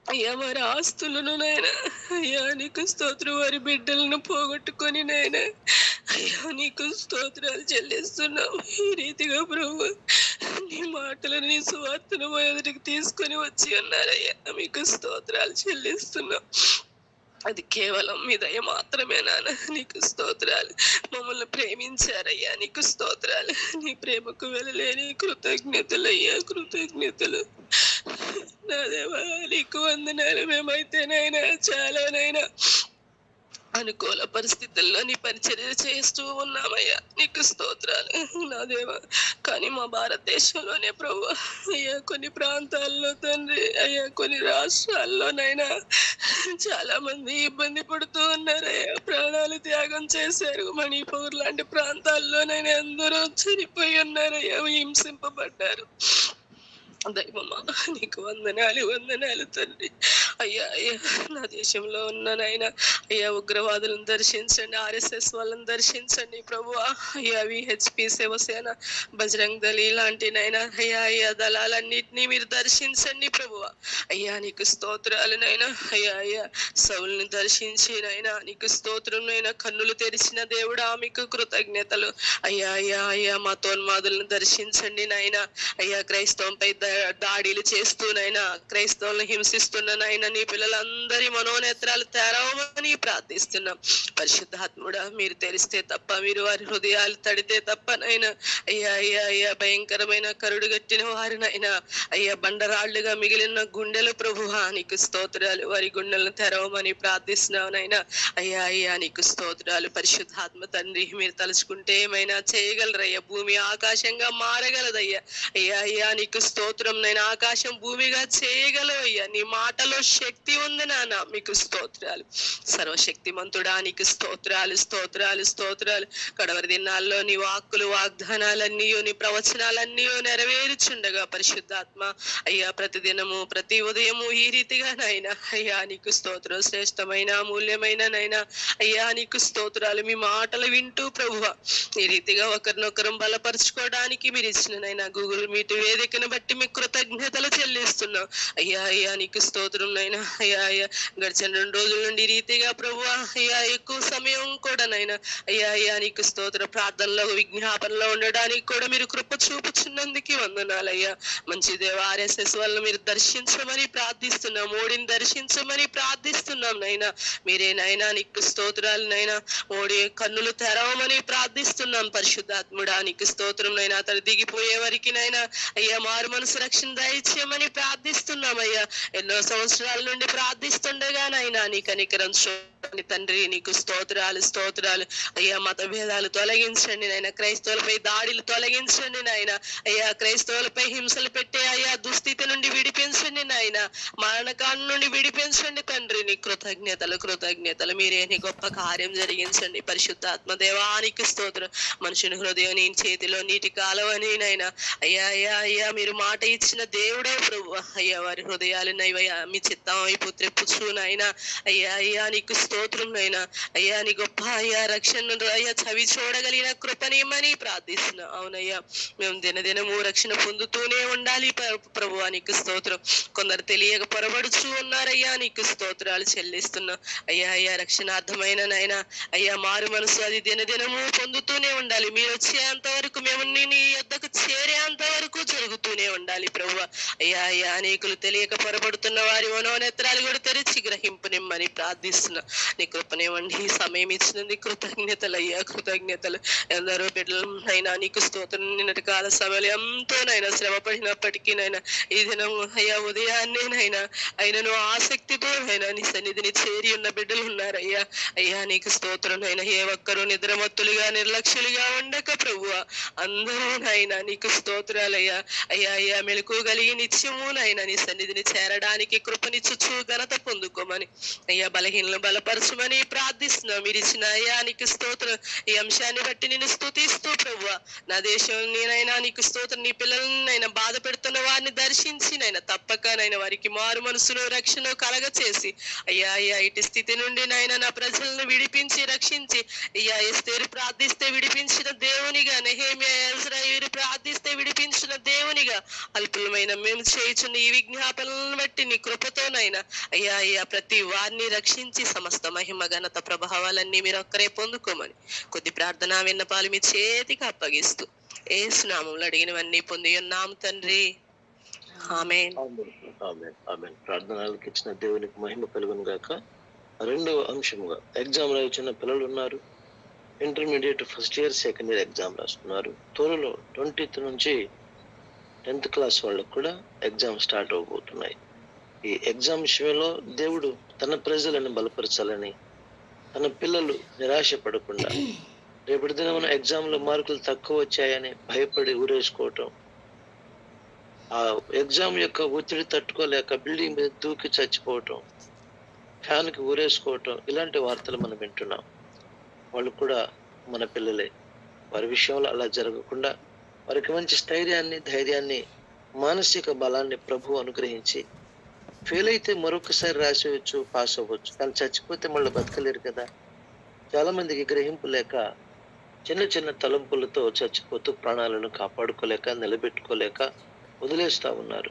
అయ్యా వారి ఆస్తులను నాయన అయ్యా నీకు స్తోత్రం. వారి బిడ్డలను పోగొట్టుకొని నాయన అయ్యా నీకు స్తోత్రాలు చెల్లిస్తున్నాం. ఈ రీతిగా ప్రభు నీ మాటలను నీ సువార్తను ఎదుటికి తీసుకొని వచ్చి ఉన్నారయ్యా. మీకు స్తోత్రాలు చెల్లిస్తున్నాం. అది కేవలం మీ దయ మాత్రమే నాన్న. నీకు స్తోత్రాలు. మమ్మల్ని ప్రేమించారయ్యా. నీకు స్తోత్రాలు. నీ ప్రేమకు వెళ్ళలేని కృతజ్ఞతలు అయ్యా, కృతజ్ఞతలు నా దేవా. నీకు వందనాలు. మేమైతేనైనా చాలానైనా అనుకూల పరిస్థితుల్లో నీ పరిచర్య చేస్తూ ఉన్నామయ్యా. నీకు స్తోత్రాలు నా దేవా. కానీ మా భారతదేశంలోనే ప్రభు అయ్యా కొన్ని ప్రాంతాల్లో తండ్రి అయ్యా కొన్ని రాష్ట్రాల్లోనైనా చాలా మంది ఇబ్బంది పడుతూ ఉన్నారయ్యా. ప్రాణాలు త్యాగం చేశారు. మణిపూర్ లాంటి ప్రాంతాల్లోనైనా అందరూ చనిపోయి ఉన్నారయ్యా, హింసింపబడ్డారు. దైవమా నీకు వందనాలు వందనాలు తండ్రి. అయ్యా అయ్యా నా దేశంలో ఉన్ననైనా అయ్యా ఉగ్రవాదులను దర్శించండి, RSS వాళ్ళని దర్శించండి ప్రభువా. అయ్యా VHP శివసేన బజరంగ్ దళి లాంటినైనా అయ్యా అయ్యా దళాలన్నిటినీ మీరు దర్శించండి ప్రభువా. అయ్యా నీకు స్తోత్రాలనైనా. అయ్యా అయ్యా సౌల్ని దర్శించినైనా నీకు స్తోత్రంనైనా. కన్నులు తెరిచిన దేవుడా మీకు కృతజ్ఞతలు. అయ్యా అయ్యా అయ్యా మతోన్మాదులను దర్శించండి నాయనా. అయ్యా క్రైస్తవంపై దాడిలు చేస్తూనైనా క్రైస్తవులను హింసిస్తున్న నాయన నీ పిల్లలందరి మనోనేత్రాలు తెరవమని ప్రార్థిస్తున్నాం. పరిశుద్ధాత్ముడా మీరు తెరిస్తే తప్ప, మీరు వారి హృదయాలు తడితే తప్ప నైనా అయ్యా అయ్యా అయ్యా భయంకరమైన కరుడు గట్టిన వారినైనా అయ్యా బండరాళ్లుగా మిగిలిన గుండెలు ప్రభువా నీకు స్తోత్రాలు. వారి గుండెలను తెరవమని ప్రార్థిస్తున్నావునైనా. అయ్యా అయ్యా నీకు స్తోత్రాలు. పరిశుద్ధాత్మ తండ్రి మీరు తలుచుకుంటే ఏమైనా చేయగలరయ్యా. భూమి ఆకాశంగా మారగలదయ్యా. అయ్యా అయ్యా నీకు స్తోత్రం స్తోత్రం నైనా. ఆకాశం భూమిగా చేయగలవయ్యా, నీ మాటలో శక్తి ఉంది నాన్న. మీకు స్తోత్రాలు సర్వశక్తిమంతుడా, నీకు స్తోత్రాలు స్తోత్రాలు స్తోత్రాలు. కడవరి దినాల్లో నీ వాక్కులు వాగ్దానాలన్నీ నీ ప్రవచనాలన్నీ నెరవేరుచుండగా పరిశుద్ధాత్మ అయ్యా ప్రతిదినము ప్రతి ఉదయము ఈ రీతిగా నైనా అయ్యా నీకు స్తోత్రం. శ్రేష్టమైన అమూల్యమైన నైనా అయ్యా నీకు స్తోత్రాలు. మీ మాటలు వింటూ ప్రభువా ఈ రీతిగా ఒకరినొకరం బలపరుచుకోవడానికి మీరు ఇచ్చిన నైనా గూగుల్ మీట్ వేదికను బట్టి మీకు కృతజ్ఞతలు చెల్లిస్తున్నాం అయ్యా. అయ్యా నీకు స్తోత్రం నైనా. అయ్యా అయ్యా గడిచిన 2 రోజుల నుండి ఈ రీతిగా ప్రభువా అయ్యా ఎక్కువ సమయం కూడా నైనా అయ్యా అయ్యా నీకు స్తోత్ర ప్రార్థనలో విజ్ఞాపనలో ఉండడానికి కూడా మీరు కృప చూపుచున్నందుకు వందనాలయ్యా. మంచి దేవ RSS వల్ల మీరు దర్శించమని ప్రార్థిస్తున్నాం, మోడీని దర్శించమని ప్రార్థిస్తున్నాం నైనా. మీరే నైనా నీకు స్తోత్రాలు నైనా. మోడీ కన్నులు తెరవమని ప్రార్థిస్తున్నాం పరిశుద్ధాత్ముడా నీకు స్తోత్రం నైనా. అతడు దిగిపోయే వరకు నైనా అయ్యా మారు మనసు రక్షణ దయచేయమని ప్రార్థిస్తున్నాం అయ్యా. ఎన్నో సంవత్సరాల నుండి ప్రార్థిస్తుండగా నైనా నీ కనికరం తండ్రి నీకు స్తోత్రాలు స్తోత్రాలు అయ్యా. మత భేదాలు తొలగించండి నాయన, క్రైస్తవులపై దాడులు తొలగించండి నాయన అయ్యా. క్రైస్తవులపై హింసలు పెట్టే అయ్యా దుస్థితి నుండి విడిపించండి నాయన, మరణకాండ నుండి విడిపించండి తండ్రి. నీ కృతజ్ఞతలు కృతజ్ఞతలు. మీరే నీ గొప్ప కార్యం జరిగించండి పరిశుద్ధాత్మ దేవానికి స్తోత్రం. మనుషుని హృదయం నీ చేతిలో నీటి కాలవని నైనా అయ్యా అయ్యా అయ్యా మీరు మాట ఇచ్చిన దేవుడే ప్రభు అయ్యా. వారి హృదయాలు నైవయ్యా మీ చిత్తం వైపు త్రెప్పుచు నాయనా అయ్యా అయ్యా నీకు స్తోత్రం నైనా అయ్యా. నీ గొప్ప అయ్యా రక్షణ అయ్యా చవి చూడగలిగిన కృపనిమని ప్రార్థిస్తున్నా. అవునయ్యా మేము దినదినము రక్షణ పొందుతూనే ఉండాలి ప్రభు నీకు స్తోత్రం. కొందరు తెలియక పొరబడుచు ఉన్నారయ్యా నీకు స్తోత్రాలు చెల్లిస్తున్నా అయ్యా. అయ్యా రక్షణార్థమైన నైనా అయ్యా మారు మనసు అది దినదినము పొందుతూనే ఉండాలి. మీరు వచ్చేంత వరకు మేము నీ యొద్దకు చేరేంత వరకు జరుగుతూనే ఉండాలి ప్రభు అయ్యా. అయ్యా అనేకులు తెలియక పొరబడుతున్న వారి మనోనేత్రాలు కూడా తెరిచి గ్రహింపు నిమ్మని ప్రార్థిస్తున్నా. నీ కృపనివ్వండి. ఈ సమయం ఇచ్చినందుకు కృతజ్ఞతలు అయ్యా కృతజ్ఞతలు. ఎందరో బిడ్డలు అయినా నీకు స్తోత్రం. నిన్నటి కాల సమయంలో ఎంతోనైనా శ్రమ పడినప్పటికీ నైనా ఈ దినం అయ్యా ఉదయాన్నేనైనా అయినను ఆసక్తితో అయినా నీ సన్నిధిని చేరి ఉన్న బిడ్డలు ఉన్నారయ్యా. అయ్యా నీకు స్తోత్రం అయినా. ఏ ఒక్కరూ నిద్రమత్తులుగా నిర్లక్ష్యులుగా ఉండక ప్రభువా అందరూ నైనా నీకు స్తోత్రాలయ్యా. అయ్యా అయ్యా మెలకు కలిగి నిత్యము నైనా నీ సన్నిధిని చేరడానికి కృపనిచ్చుచు ఘనత పొందుకోమని అయ్యా బలహీనలను బలపరచమని ప్రార్థిస్తున్నాం. మీరు ఇచ్చిన అయ్యా నీకు స్తోత్రం. ఈ అంశాన్ని బట్టి నేను స్తుతిస్తూ ప్రభువా నా దేశం నేనైనా నీకు స్తోత్రం. నీ పిల్లలనైనా బాధ పెడుతున్న వారిని దర్శించి నైనా తప్పక నైనా వారికి మారు మనసులో రక్షణ కలగ చేసి అయ్యా అయ్యా ఇటు స్థితి నుండి నైనా నా ప్రజలను విడిపించి రక్షించి అయ్యా ఎస్తేరు ప్రార్థిస్తే విడిపించిన దేవునిగా, నెహెమ్యా ఎజ్రా వీరు ప్రార్థిస్తే విడిపించిన దేవునిగా అల్పులమైన మేము చేయుచున్న ఈ విజ్ఞాపనలను బట్టి నీ కృపతోనైనా అయ్యా అయ్యా ప్రతి వారిని రక్షించి సమస్త మహిమ ఘనత ప్రభావాలన్నీ మీరు ఒక్కరే పొందుకోమని కొద్ది ప్రార్థన విన్నపాలు మీ చేతికి అప్పగిస్తూ యేసు నామములో అడిగినవన్నీ పొంది ఉన్నాము తండ్రి. ఆమేన్. ప్రార్థనలకు ఇచ్చిన దేవునికి మహిమ కలుగును గాక. రెండవ అంశముగా ఎగ్జామ్ రాయించిన పిల్లలు ఉన్నారు. Intermediate first year second year exam రాస్తున్నారు. త్వరలో 20th నుంచి 10th క్లాస్ వాళ్ళకు కూడా ఎగ్జామ్ స్టార్ట్ అవబోతున్నాయి. ఈ ఎగ్జామ్ విషయంలో దేవుడు తన ప్రజలను బలపరచాలని, తన పిల్లలు నిరాశ పడకుండా రేపటి దినమున ఎగ్జామ్ లో మార్కులు తక్కువ వచ్చాయని భయపడి ఊరేసుకోవటం, ఆ ఎగ్జామ్ యొక్క ఒత్తిడి తట్టుకోలేక బిల్డింగ్ మీద దూకి చచ్చిపోవటం, ఫ్యాన్కి ఊరేసుకోవటం, ఇలాంటి వార్తలు మనం వింటున్నాం. వాళ్ళు కూడా మన పిల్లలే. వారి విషయంలో అలా జరగకుండా వారికి మంచి స్థైర్యాన్ని, ధైర్యాన్ని, మానసిక బలాన్ని ప్రభు అనుగ్రహించి ఫెయిల్ అయితే మరొకసారి రాసేయచ్చు, పాస్ అవ్వచ్చు. కానీ చచ్చిపోతే మళ్ళీ బతకలేరు కదా. చాలా మందికి గ్రహింపు లేక చిన్న చిన్న తలంపులతో చచ్చిపోతూ ప్రాణాలను కాపాడుకోలేక, నిలబెట్టుకోలేక వదిలేస్తా ఉన్నారు.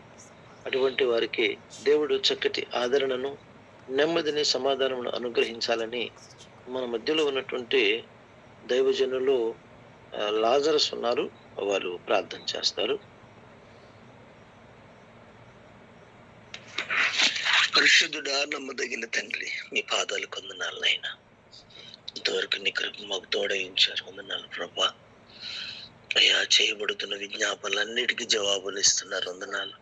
అటువంటి వారికి దేవుడు చక్కటి ఆదరణను, నెమ్మదిని, సమాధానమును అనుగ్రహించాలని మన మధ్యలో ఉన్నటువంటి దైవజనులు లాజరస్ ఉన్నారు. వారు ప్రార్థన చేస్తారు. పరిశుద్ధుడా, నమ్మదగిన తండ్రి, మీ పాదాలు కొందనాలు నాయనా. ఇంతవరకు నీ కృప మాకు తోడయించారు. వందనాలు ప్రభా. అయ్యా చేయబడుతున్న విజ్ఞాపనలన్నిటికీ జవాబులు ఇస్తున్నారు. వందనాలు.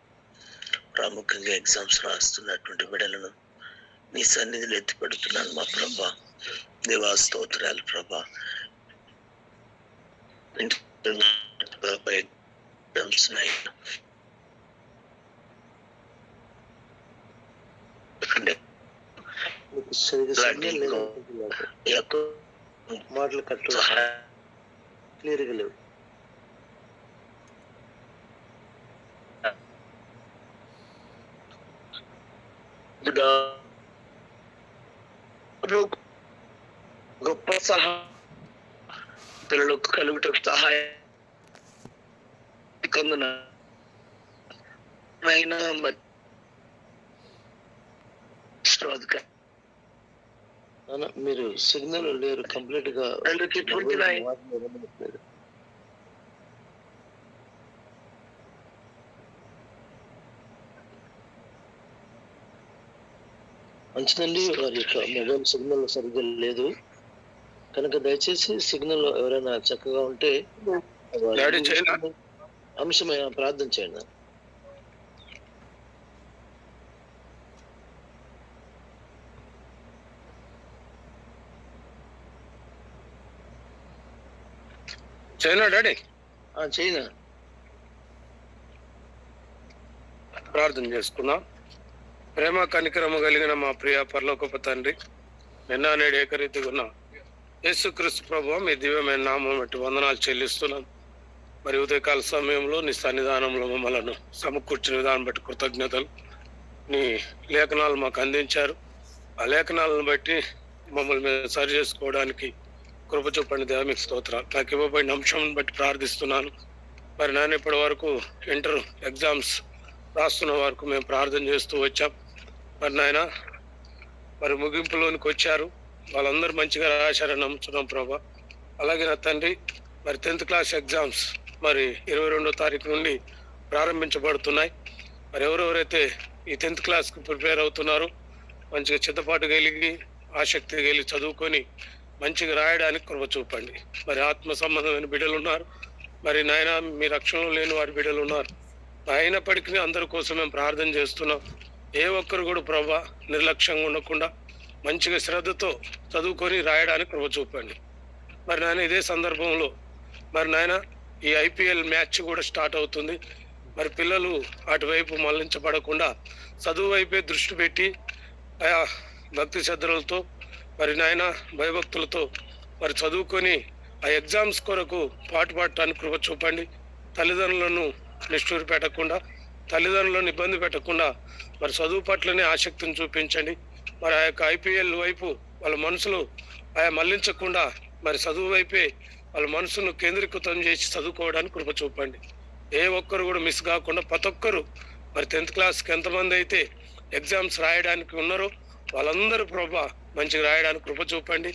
ప్రాముఖ్యంగా ఎగ్జామ్స్ రాస్తున్నటువంటి బిడ్డలను నీ సన్నిధిలో ఎత్తి పెడుతున్నాను మా ప్రభా. దేవా స్తోత్రాలు ప్రభా. సరిగ్గా Blood సిగ్నల్ లేదు ఇంకో- అనుకుంటున్నాను. ఎక్కువ మాటలు కట్టు సహాయం క్లియర్గా లేవు. గొప్ప పిల్లలకు కలుగుటకు సహాయం కొందన నాన్న, మీరు సిగ్నల్ లేరు కంప్లీట్ గా. అందుకే పూర్తినాయి. మంచిదండి, వారి యొక్క మొబైల్ సిగ్నల్ సరిగ్గా లేదు కనుక దయచేసి సిగ్నల్ ఎవరైనా చక్కగా ఉంటే వారి డాడీ చేయనా? అంశమైన ప్రార్థన చేయండి. చైనా డాడీ చేయనా? ప్రార్థన చేసుకున్నాం. ప్రేమ కనికరము కలిగిన మా ప్రియ పరలోకపు తండ్రి, నిన్న నేడు ఏకరీతిగా ఉన్న యేసుక్రీస్తు ప్రభువా, మీ దివ్యమైన నామం బట్టి వందనాలు చెల్లిస్తున్నాం. మరి ఉదయకాల సమయంలో నీ సన్నిధానంలో మమ్మలను సమకూర్చిన విధానం బట్టి కృతజ్ఞతలు. నీ లేఖనాలు మాకు అందించారు. ఆ లేఖనాలను బట్టి మమ్మల్ని మేము సరి చేసుకోవడానికి కృప చూపండి దేవా, మీకు స్తోత్రాలు. నాకు ఇవ్వబడిన అంశం బట్టి ప్రార్థిస్తున్నాను. మరి నేను ఇప్పటి వరకు ఇంటర్ ఎగ్జామ్స్ రాస్తున్న వరకు మేము ప్రార్థన చేస్తూ వచ్చాం. మరి నాయన మరి ముగింపులోనికి వచ్చారు, వాళ్ళందరూ మంచిగా రాశారని నమ్ముతున్నాం ప్రభా. అలాగే నా తండ్రి, మరి 10th క్లాస్ ఎగ్జామ్స్ మరి 22వ తారీఖు నుండి ప్రారంభించబడుతున్నాయి. మరి ఎవరెవరైతే ఈ 10th క్లాస్కి ప్రిపేర్ అవుతున్నారో మంచిగా చిత్తపాటు కలిగి ఆసక్తి కలిగి చదువుకొని మంచిగా రాయడానికి కృప చూపండి. మరి ఆత్మ సంబంధమైన బిడ్డలు ఉన్నారు, మరి నాయన మీ రక్షణలో లేని వారి బిడ్డలు ఉన్నారు. అయినప్పటికీ అందరి కోసం మేము ప్రార్థన చేస్తున్నాం. ఏ ఒక్కరు కూడా ప్రభా నిర్లక్ష్యంగా ఉండకుండా మంచిగా శ్రద్ధతో చదువుకొని రాయడానికి కృప చూపండి. మరి నాయన ఇదే సందర్భంలో మరి నాయన ఈ IPL మ్యాచ్ కూడా స్టార్ట్ అవుతుంది. మరి పిల్లలు అటువైపు మళ్లించబడకుండా చదువు వైపే దృష్టి పెట్టి ఆయా భక్తి శ్రద్ధలతో మరి నాయన భయభక్తులతో మరి చదువుకొని ఆ ఎగ్జామ్స్ కొరకు పాటుపడటానికి కృప చూపండి. తల్లిదండ్రులను నిష్ఠూరు పెట్టకుండా, తల్లిదండ్రులను ఇబ్బంది పెట్టకుండా మరి చదువు పట్లనే ఆసక్తిని చూపించండి. మరి ఆ యొక్క IPL వైపు వాళ్ళ మనసులు ఆయా మళ్లించకుండా మరి చదువు వైపే వాళ్ళ మనసును కేంద్రీకృతం చేసి చదువుకోవడానికి కృప చూపండి. ఏ ఒక్కరు కూడా మిస్ కాకుండా ప్రతి ఒక్కరు మరి 10th క్లాస్కి ఎంతమంది అయితే ఎగ్జామ్స్ రాయడానికి ఉన్నారో వాళ్ళందరూ ప్రభా మంచిగా రాయడానికి కృప చూపండి.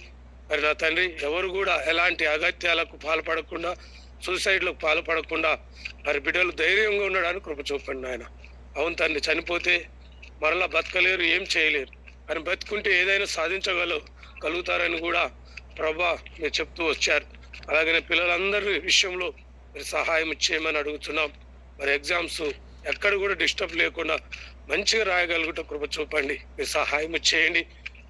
మరి నా తండ్రి, ఎవరు కూడా ఎలాంటి అగత్యాలకు పాల్పడకుండా, సూసైడ్లకు పాల్పడకుండా మరి బిడ్డలు ధైర్యంగా ఉండడానికి కృప చూపండి నాయన. అవును తండ్రి, చనిపోతే మరలా బతకలేరు, ఏం చేయలేరు, అని బతుకుంటే ఏదైనా సాధించగలుగుతారని కూడా ప్రభా మీరు చెప్తూ వచ్చారు. అలాగనే పిల్లలందరి విషయంలో మీరు సహాయం చేయమని అడుగుతున్నాం. మరి ఎగ్జామ్స్ ఎక్కడ కూడా డిస్టర్బ్ లేకుండా మంచిగా రాయగలుగుట కృప చూపండి, మీరు సహాయం చేయండి.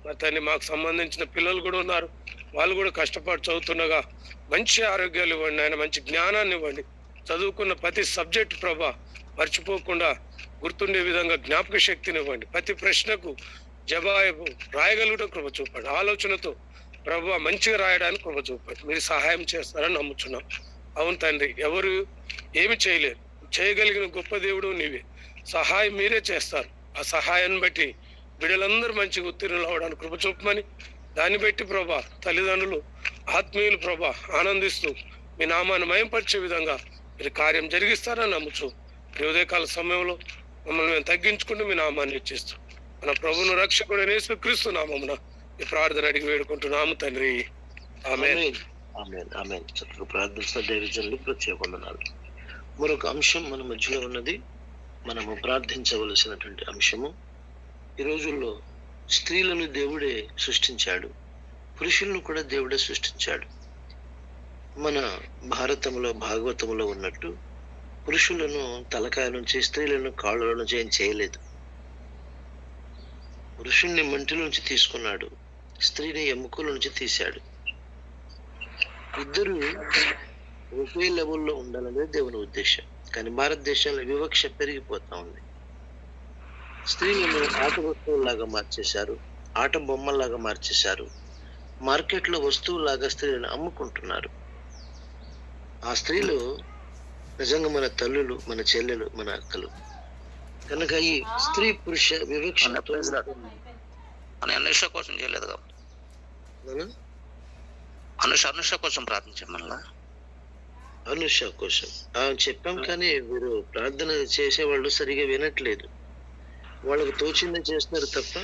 మరి తండ్రి, మాకు సంబంధించిన పిల్లలు కూడా ఉన్నారు, వాళ్ళు కూడా కష్టపడి చదువుతుండగా మంచి ఆరోగ్యాలు ఇవ్వండి ఆయన, మంచి జ్ఞానాన్ని ఇవ్వండి. చదువుకున్న ప్రతి సబ్జెక్ట్ ప్రభా మర్చిపోకుండా గుర్తుండే విధంగా జ్ఞాపక శక్తిని ఇవ్వండి. ప్రతి ప్రశ్నకు జవాబు రాయగలుగుట కృప చూపండి. ఆలోచనతో ప్రభా మంచిగా రాయడానికి కృప చూపండి. మీరు సహాయం చేస్తారని నమ్ముతున్నాం. అవును తండ్రి, ఎవరు ఏమి చేయలేరు, చేయగలిగిన గొప్ప దేవుడు నీవే. సహాయం మీరే చేస్తారు. ఆ సహాయాన్ని బట్టి బిడ్డలందరూ మంచిగా ఉత్తీర్ణులు అవడానికి కృప చూపమని, దాన్ని బట్టి ప్రభా తల్లిదండ్రులు ఆత్మీయులు ప్రభా ఆనందిస్తూ మీ నామాన్ని మయంపరిచే విధంగా మీరు కార్యం జరిగిస్తారని నమ్ముచు ఈ ఉదయకాల సమయంలో మమ్మల్ని మేము తగ్గించుకుంటూ మీ నామాన్ని ఇచ్చేస్తాం. మన ప్రభువును రక్షకుడు యేసుక్రీస్తు నామమున ఈ ప్రార్థన అడిగి వేడుకుంటున్నాము తండ్రి, ఆమేన్. ఆమేన్, ఆమేన్. చక్కగా ప్రార్థిస్తున్న దైవజనులు ప్రత్యేక వందనాలు. మరొక అంశం మన మధ్యలో ఉన్నది, మనము ప్రార్థించవలసినటువంటి అంశము. ఈ రోజుల్లో స్త్రీలను దేవుడే సృష్టించాడు, పురుషులను కూడా దేవుడే సృష్టించాడు. మన భారతంలో భాగవతంలో ఉన్నట్టు పురుషులను తలకాయ నుంచి, స్త్రీలను కాళ్ళ నుంచి ఏం చేయలేదు. పురుషుణ్ణి మంటి నుంచి తీసుకున్నాడు, స్త్రీని ఎముకల నుంచి తీశాడు. ఇద్దరు ఒకే లెవెల్లో ఉండాలనేది దేవుని ఉద్దేశం. కానీ భారతదేశంలో వివక్ష పెరిగిపోతా ఉంది. స్త్రీలను ఆట వస్తువులాగా మార్చేశారు, ఆట బొమ్మల్లాగా మార్చేశారు. మార్కెట్లో వస్తువులాగా స్త్రీలను అమ్ముకుంటున్నారు. ఆ స్త్రీలు నిజంగా మన తల్లులు, మన చెల్లెలు, మన అక్కలు. కనుక ఈ స్త్రీ పురుష వివక్ష అని అనుష కోసం చేయలేదు కాబట్టి అనుష కోసం ప్రార్థించమల్లా అనుష కోసం చెప్పాం, కానీ వీరు ప్రార్థన చేసేవాళ్ళు సరిగా వినట్లేదు. వాళ్ళకు తోచిందే చేస్తున్నారు తప్ప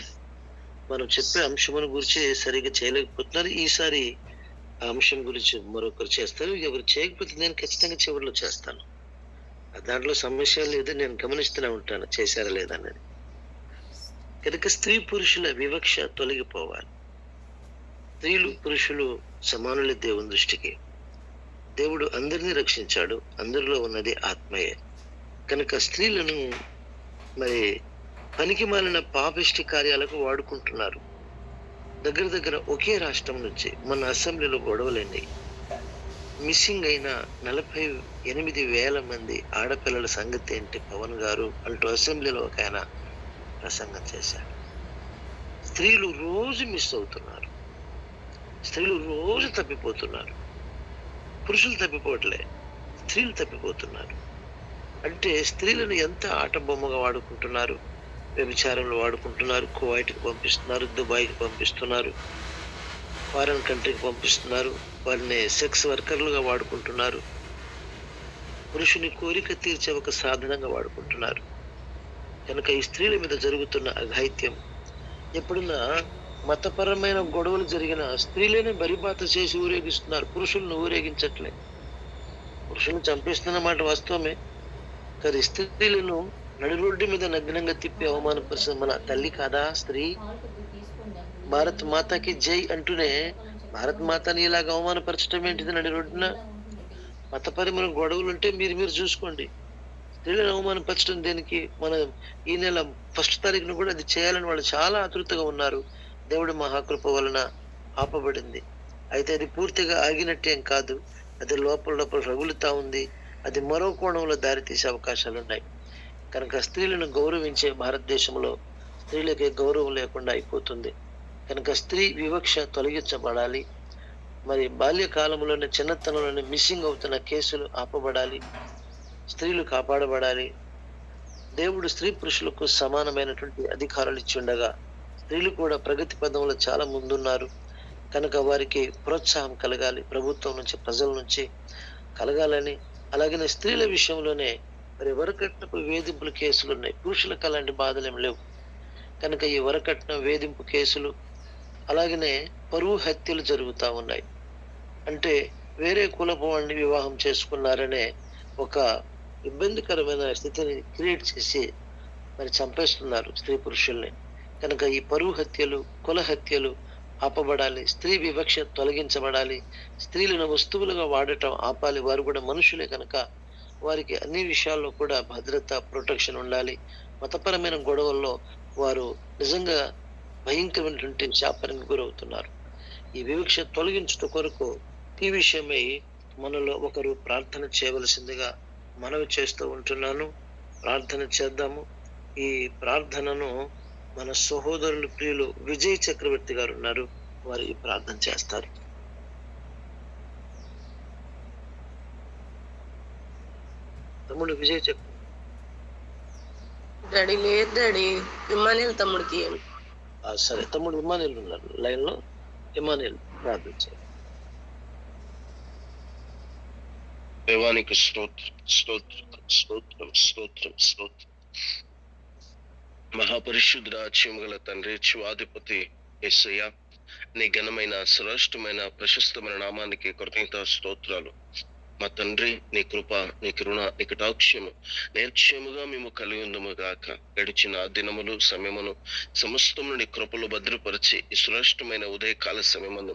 మనం చెప్పే అంశమును గురించి సరిగా చేయలేకపోతున్నారు. ఈసారి ఆ అంశం గురించి మరొకరు చేస్తారు. ఎవరు చేయకపోతే నేను ఖచ్చితంగా చివరిలో చేస్తాను. దాంట్లో సమస్య లేదు, నేను గమనిస్తూనే ఉంటాను చేశారా లేదా అనేది. కనుక స్త్రీ పురుషుల వివక్ష తొలగిపోవాలి. స్త్రీలు పురుషులు సమానులే దేవుని దృష్టికి. దేవుడు అందరినీ రక్షించాడు, అందరిలో ఉన్నది ఆత్మయే. కనుక స్త్రీలను మరి పనికి మాలిన పాపిష్టి కార్యాలకు వాడుకుంటున్నారు. దగ్గర ఒకే రాష్ట్రం నుంచి మన అసెంబ్లీలో గొడవలండి. మిస్సింగ్ అయిన 48,000 మంది ఆడపిల్లల సంగతి ఏంటి పవన్ గారు అంటూ అసెంబ్లీలో ఒక ఆయన ప్రసంగం చేశారు. స్త్రీలు రోజు మిస్ అవుతున్నారు, స్త్రీలు రోజు తప్పిపోతున్నారు. పురుషులు తప్పిపోవట్లే, స్త్రీలు తప్పిపోతున్నారు. అంటే స్త్రీలను ఎంత ఆట బొమ్మగా వాడుకుంటున్నారు, వ్యభిచారంలో వాడుకుంటున్నారు, కువైట్కి పంపిస్తున్నారు, దుబాయ్కి పంపిస్తున్నారు, ఫారెన్ కంట్రీకి పంపిస్తున్నారు, వారిని సెక్స్ వర్కర్లుగా వాడుకుంటున్నారు, పురుషుని కోరిక తీర్చే ఒక సాధనంగా వాడుకుంటున్నారు. కనుక ఈ స్త్రీల మీద జరుగుతున్న అఘాయిత్యం, ఎప్పుడున్నా మతపరమైన గొడవలు జరిగిన స్త్రీలేనే బరిబాత చేసి ఊరేగిస్తున్నారు, పురుషులను ఊరేగించట్లే. పురుషులను చంపేస్తున్న మాట వాస్తవమే, కానీ స్త్రీలను నడి రోడ్డు మీద నగ్నంగా తిప్పి అవమానపరిచిన మన తల్లి కాదా స్త్రీ? భారత్ మాతాకి జై అంటూనే భారత్ మాతాని ఇలాగ అవమానపరచడం ఏంటిది నడి రోడ్డున? మతపరమైన గొడవలు ఉంటే మీరు చూసుకోండి. స్త్రీలను అవమానపరచడం దేనికి? మన ఈ నెల 1వ తారీఖున కూడా అది చేయాలని వాళ్ళు చాలా ఆతృతగా ఉన్నారు. దేవుడి మహాకృప వలన ఆపబడింది. అయితే అది పూర్తిగా ఆగినట్టేం కాదు, అది లోపల రగులుతా ఉంది. అది మరో కోణంలో దారితీసే అవకాశాలు ఉన్నాయి. కనుక స్త్రీలను గౌరవించే భారతదేశంలో స్త్రీలకే గౌరవం లేకుండా అయిపోతుంది. కనుక స్త్రీ వివక్ష తొలగించబడాలి. మరి బాల్యకాలంలోనే, చిన్నతనంలోనే మిస్సింగ్ అవుతున్న కేసులు ఆపబడాలి, స్త్రీలు కాపాడబడాలి. దేవుడు స్త్రీ పురుషులకు సమానమైనటువంటి అధికారాలు ఇచ్చి ఉండగా స్త్రీలు కూడా ప్రగతి పదంలో చాలా ముందున్నారు. కనుక వారికి ప్రోత్సాహం కలగాలి, ప్రభుత్వం నుంచి, ప్రజల నుంచి కలగాలని. అలాగనే స్త్రీల విషయంలోనే మరి వరకట్నపు వేధింపుల కేసులు ఉన్నాయి. పురుషులకు అలాంటి బాధలు ఏమి లేవు. కనుక ఈ వరకట్నం, వేధింపు కేసులు, అలాగనే పరువు హత్యలు జరుగుతూ ఉన్నాయి. అంటే వేరే కులపు వాడిని వివాహం చేసుకున్నారనే ఒక ఇబ్బందికరమైన స్థితిని క్రియేట్ చేసి మరి చంపేస్తున్నారు స్త్రీ పురుషుల్ని. కనుక ఈ పరువు హత్యలు, కుల హత్యలు ఆపబడాలి, స్త్రీ వివక్ష తొలగించబడాలి, స్త్రీలను వస్తువులుగా వాడటం ఆపాలి. వారు కూడా మనుషులే కనుక వారికి అన్ని విషయాల్లో కూడా భద్రత, ప్రొటెక్షన్ ఉండాలి. మతపరమైన గొడవల్లో వారు నిజంగా భయంకరమైనటువంటి శాపానికి గురవుతున్నారు. ఈ వివక్ష తొలగించుట కొరకు ఈ విషయమై మనలో ఒకరు ప్రార్థన చేయవలసిందిగా మనవి చేస్తూ ఉంటున్నాను. ప్రార్థన చేద్దాము. ఈ ప్రార్థనను మన సహోదరులు, ప్రియులు విజయ్ చక్రవర్తి గారు ఉన్నారు, వారు ఈ ప్రార్థన చేస్తారు. తమ్ముడు విజయ్ చక్రవర్తి. డాడీ లేదు డాడీ, ఇమ్మానుయేల్ తమ్ముడికి. సరే, తమ్ముడు ఇమ్మానుయేల్ ఉన్నారు లైన్ లో. ఇమ్మానుయేల్ ప్రార్థించారు. దేవానికి స్తోత్రం, స్తోత్రం, స్తోత్రం, స్తోత్రం, స్తోత్రం. మహాపరిశుద్ధ గల తండ్రి, శివాధిపతి యేసయ్య, నీ ఘనమైన, శ్రేష్టమైన, ప్రశస్తమైన నామానికి కృతజ్ఞత స్తోత్రాలు. మా తండ్రి, నీ కృప, నీ కరుణ, నీ కటాక్షము నిర్క్షయముగా మేము కలిగి ఉందము గాక. గడిచిన దినములు, సమయమును సమస్తము నీ కృపలు భద్రపరిచి ఈ శ్రేష్టమైన ఉదయకాల సమయమును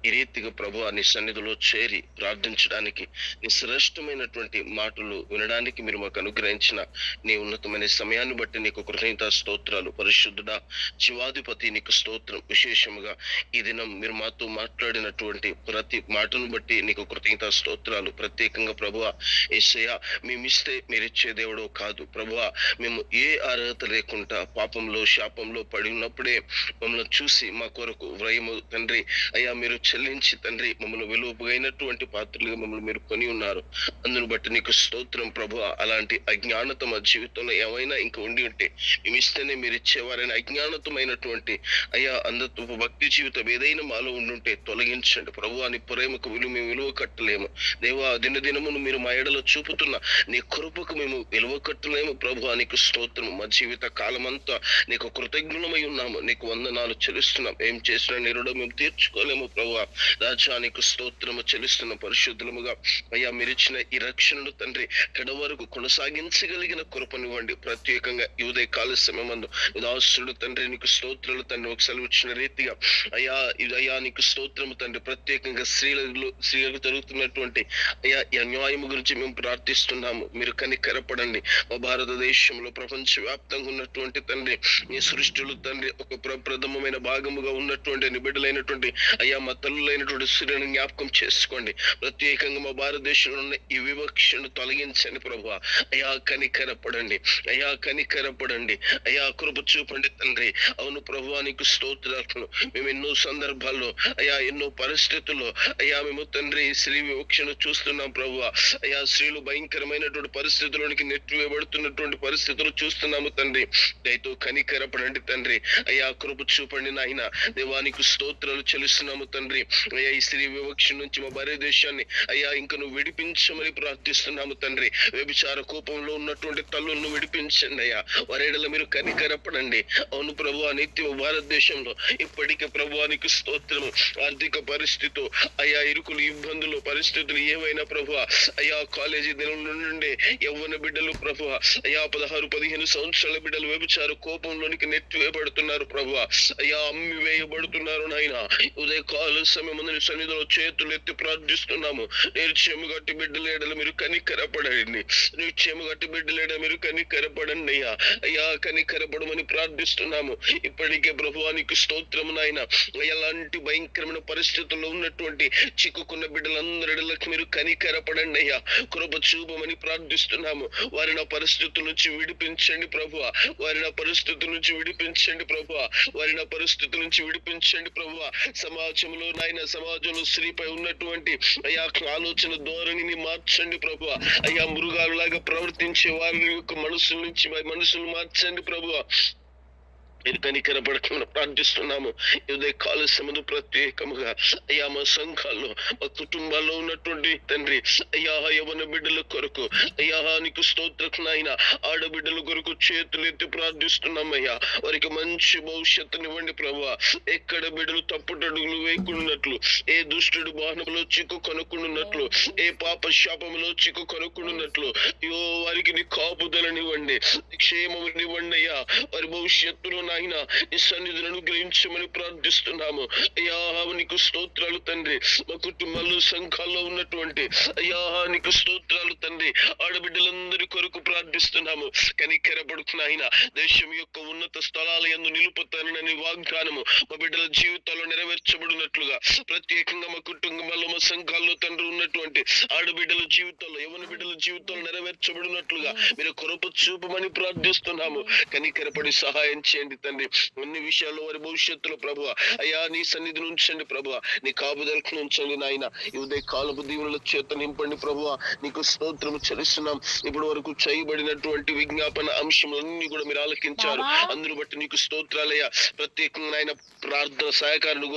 ఈ రీతిగా ప్రభువా నీ సన్నిధిలో చేరి ప్రార్థించడానికి, నీ శ్రేష్టమైనటువంటి మాటలు వినడానికి మీరు మాకు అనుగ్రహించిన నీ ఉన్నతమైన సమయాన్ని బట్టి నీకు కృతజ్ఞతా స్తోత్రాలు. పరిశుద్ధుడా, జీవాధిపతి నీకు స్తోత్రం. విశేషముగా ఈ దినం మీరు మాతో మాట్లాడినటువంటి ప్రతి మాటను బట్టి నీకు కృతజ్ఞతా స్తోత్రాలు. ప్రత్యేకంగా ప్రభువా యేసయ్యా, మేమిస్తే మీరిచ్చే దేవుడో కాదు ప్రభువా. మేము ఏ అర్హత లేకుండా పాపంలో శాపంలో పడి ఉన్నప్పుడే మమ్మల్ని చూసి మా కొరకు వ్రయము తండ్రి అయ్యా మీరు చెల్లించి తండ్రి మమ్మల్ని విలువైనటువంటి పాత్రలుగా మమ్మల్ని మీరు కొని ఉన్నారు. అందును బట్టి నీకు స్తోత్రం ప్రభువా. అలాంటి అజ్ఞానత మా జీవితంలో ఏమైనా ఇంకా ఉండి ఉంటే మేము ఇస్తేనే మీరు ఇచ్చేవారైన అజ్ఞానతమైనటువంటి అయ్యా అందత్వపు భక్తి జీవితం ఏదైనా మాలో ఉండుంటే తొలగించండి ప్రభువా. నీ ప్రేమకు మేము విలువ కట్టలేము దేవా. దినదినమును మీరు మా ఎడలో చూపుతున్న నీ కృపకు మేము విలువ కట్టలేము ప్రభువా. నీకు స్తోత్రం. మా జీవిత కాలమంతా నీకు కృతజ్ఞులమై ఉన్నాము. నీకు వందనాలు చెల్లిస్తున్నాం. ఏం చేసినా నీ రుణం మేము తీర్చుకోలేము ప్రభువా. రాజా నీకు స్తోత్రము చెల్లిస్తున్న పరిశుద్ధులముగా అయ్యా మీరిచ్చిన ఈ రక్షణను తండ్రి కడ వరకు కొనసాగించగలిగిన కృపనివ్వండి. ప్రత్యేకంగా ఈ ఉదయ కాల సమయమందు దాసుడు తండ్రి నీకు స్తోత్రాలు తండ్రి ఒక సెలవు ఇచ్చిన రీతిగా అయ్యా నీకు స్తోత్రము తండ్రి. ప్రత్యేకంగా స్త్రీలకు జరుగుతున్నటువంటి అయ్యా ఈ అన్యాయము గురించి మేము ప్రార్థిస్తున్నాము. మీరు కనికరపడండి. మా భారతదేశంలో ప్రపంచ వ్యాప్తంగా ఉన్నటువంటి తండ్రి ఈ సృష్టిలో తండ్రి ఒక ప్రథమమైన భాగముగా ఉన్నటువంటి నిబిడలైనటువంటి అయ్యా మా తల్లులైనటువంటి స్త్రీలను జ్ఞాపకం చేసుకోండి. ప్రత్యేకంగా మా భారతదేశంలో ఉన్న ఈ వివక్షను తొలగించండి ప్రభువా. అయ్యా కనికరపడండి. అయ్యా కనికరపడండి. అయ్యా కృప చూపండి తండ్రి. అవును ప్రభువా నీకు స్తోత్రాలు. మేము ఎన్నో సందర్భాల్లో అయ్యా ఎన్నో పరిస్థితుల్లో అయ్యా మేము తండ్రి స్త్రీ వివక్షను చూస్తున్నాం ప్రభువా. అయ్యా స్త్రీలు భయంకరమైనటువంటి పరిస్థితుల్లోనికి నెట్టివేయబడుతున్నటువంటి పరిస్థితులు చూస్తున్నాము తండ్రి. దయతో కనికరపడండి తండ్రి. అయ్యా కృప చూపండి నాయన. దేవానికి స్తోత్రాలు చెల్లిస్తున్నాము తండ్రి. అయ్యా ఈ స్త్రీ వివక్ష నుంచి మా భారతదేశాన్ని అయ్యా ఇంకా నువ్వు విడిపించమని ప్రార్థిస్తున్నాము తండ్రి. వ్యభిచార కోపంలో ఉన్నటువంటి తల్లులను విడిపించండి అయ్యా. వారేడల మీరు కనికరపడండి. అవును ప్రభువా నిత్యం భారతదేశంలో ఇప్పటికే ప్రభువానికి స్తోత్రము. ఆర్థిక పరిస్థితి అయ్యా ఇరుకులు ఇబ్బందులు పరిస్థితులు ఏమైనా ప్రభువా అయ్యా కాలేజీ దినం నుండి యవ్వన బిడ్డలు ప్రభువా అయ్యా 16-15 సంవత్సరాల బిడ్డలు వ్యభిచార కోపంలోనికి నెట్టివేయబడుతున్నారు ప్రభువా. అయ్యా అమ్మి వేయబడుతున్నారు నాయన. ఉదయ కాల సమయం సన్నిధిలో చేతులు ఎత్తి ప్రార్థిస్తున్నాము. నిర్చయము గట్టి బిడ్డలేడలు మీరు కనికరపడండి. నిర్చయము గట్టి బిడ్డలేడ మీరు కనికరపడండి అయ్యా. అయ్యా కనికరపడమని ప్రార్థిస్తున్నాము. ఇప్పటికే ప్రభువానికి స్తోత్రము నాయన. ఎలాంటి భయంకరమైన పరిస్థితుల్లో ఉన్నటువంటి చిక్కుకున్న బిడ్డలందరిలకు మీరు కనికరపడండి అయ్యా. కృప చూపమని ప్రార్థిస్తున్నాము. వారిని ఆ పరిస్థితుల నుంచి విడిపించండి ప్రభువా. వారిని ఆ పరిస్థితుల నుంచి విడిపించండి ప్రభువా. వారిని ఆ పరిస్థితుల నుంచి విడిపించండి ప్రభువా. సమాజంలో నాయన సమాజంలో స్త్రీపై ఉన్నటువంటి అయ్యా ఆలోచన ధోరణిని మార్చండి ప్రభువా. అయ్యా మృగాలులాగా ప్రవర్తించే వారి యొక్క మనసులు మార్చండి ప్రభువా. మీరు కనికరపడకుండా ప్రార్థిస్తున్నాము. ఉదయ కాల సమయంలో ప్రత్యేకముగా అయ్యా మా సంఘాల్లో మా కుటుంబాల్లో ఉన్నటువంటి తండ్రి అయ్యా యవ్వన బిడ్డల కొరకు అయ్యా నీకు స్తోత్రం నాయన. ఆడబిడ్డల కొరకు చేతులు ఎత్తి ప్రార్థిస్తున్నామయ్యా. వారికి మంచి భవిష్యత్తునివ్వండి ప్రభువా. ఎక్కడ బిడ్డలు తప్పుటడుగులు వేయకుండాట్లు, ఏ దుష్టుడు బాణంలో చిక్కు కొనుక్కున్నట్లు, ఏ పాప శాపంలో చిక్కు కొనుక్కున్నట్లు అయ్యో వారికి నీ కాపుదలనివ్వండి, క్షేమనివ్వండి అయ్యా. వారి భవిష్యత్తులో నాయన నీ సన్నిధిని అనుగ్రహించమని ప్రార్థిస్తున్నాము. అయ్యా నీకు స్తోత్రాలు తండ్రి. మా కుటుంబాల్లో సంఘాల్లో ఉన్నటువంటి అయ్యా నీకు స్తోత్రాలు తండ్రి. ఆడబిడ్డలందరి కొరకు ప్రార్థిస్తున్నాము. కనికరపడుతున్నాయిన దేశం యొక్క ఉన్నత స్థలాల యందు నిలుపుతానని వాగ్దానము మా బిడ్డల జీవితాల్లో నెరవేర్చబడినట్లుగా ప్రత్యేకంగా మా కుటుంబాల్లో మా సంఘాల్లో తండ్రి ఉన్నటువంటి ఆడబిడ్డల జీవితాల్లో యవ్వన బిడ్డల జీవితాల్లో నెరవేర్చబడినట్లుగా మీరు కృప చూపమని ప్రార్థిస్తున్నాము. కనికరపడి సహాయం చేయండి తండ్రి. అన్ని విషయాల్లో వారి భవిష్యత్తులో ప్రభువా అయ్యా నీ సన్నిధిని ఉంచండి ప్రభువా. నీ కాపుదలకు ఉంచండి నాయన. ఈ ఉదయ కాలపు దీవుల చేత నింపండి ప్రభువా. నీకు స్తోత్రము చెల్లిస్తున్నాం. ఇప్పుడు వరకు చేయబడినటువంటి విజ్ఞాపన అంశములన్నీ కూడా మీరు ఆలకించారు. అందును బట్టి నీకు స్తోత్రాలయ్యా. ప్రత్యేకంగా ఆయన ప్రార్థన సహాయకారులు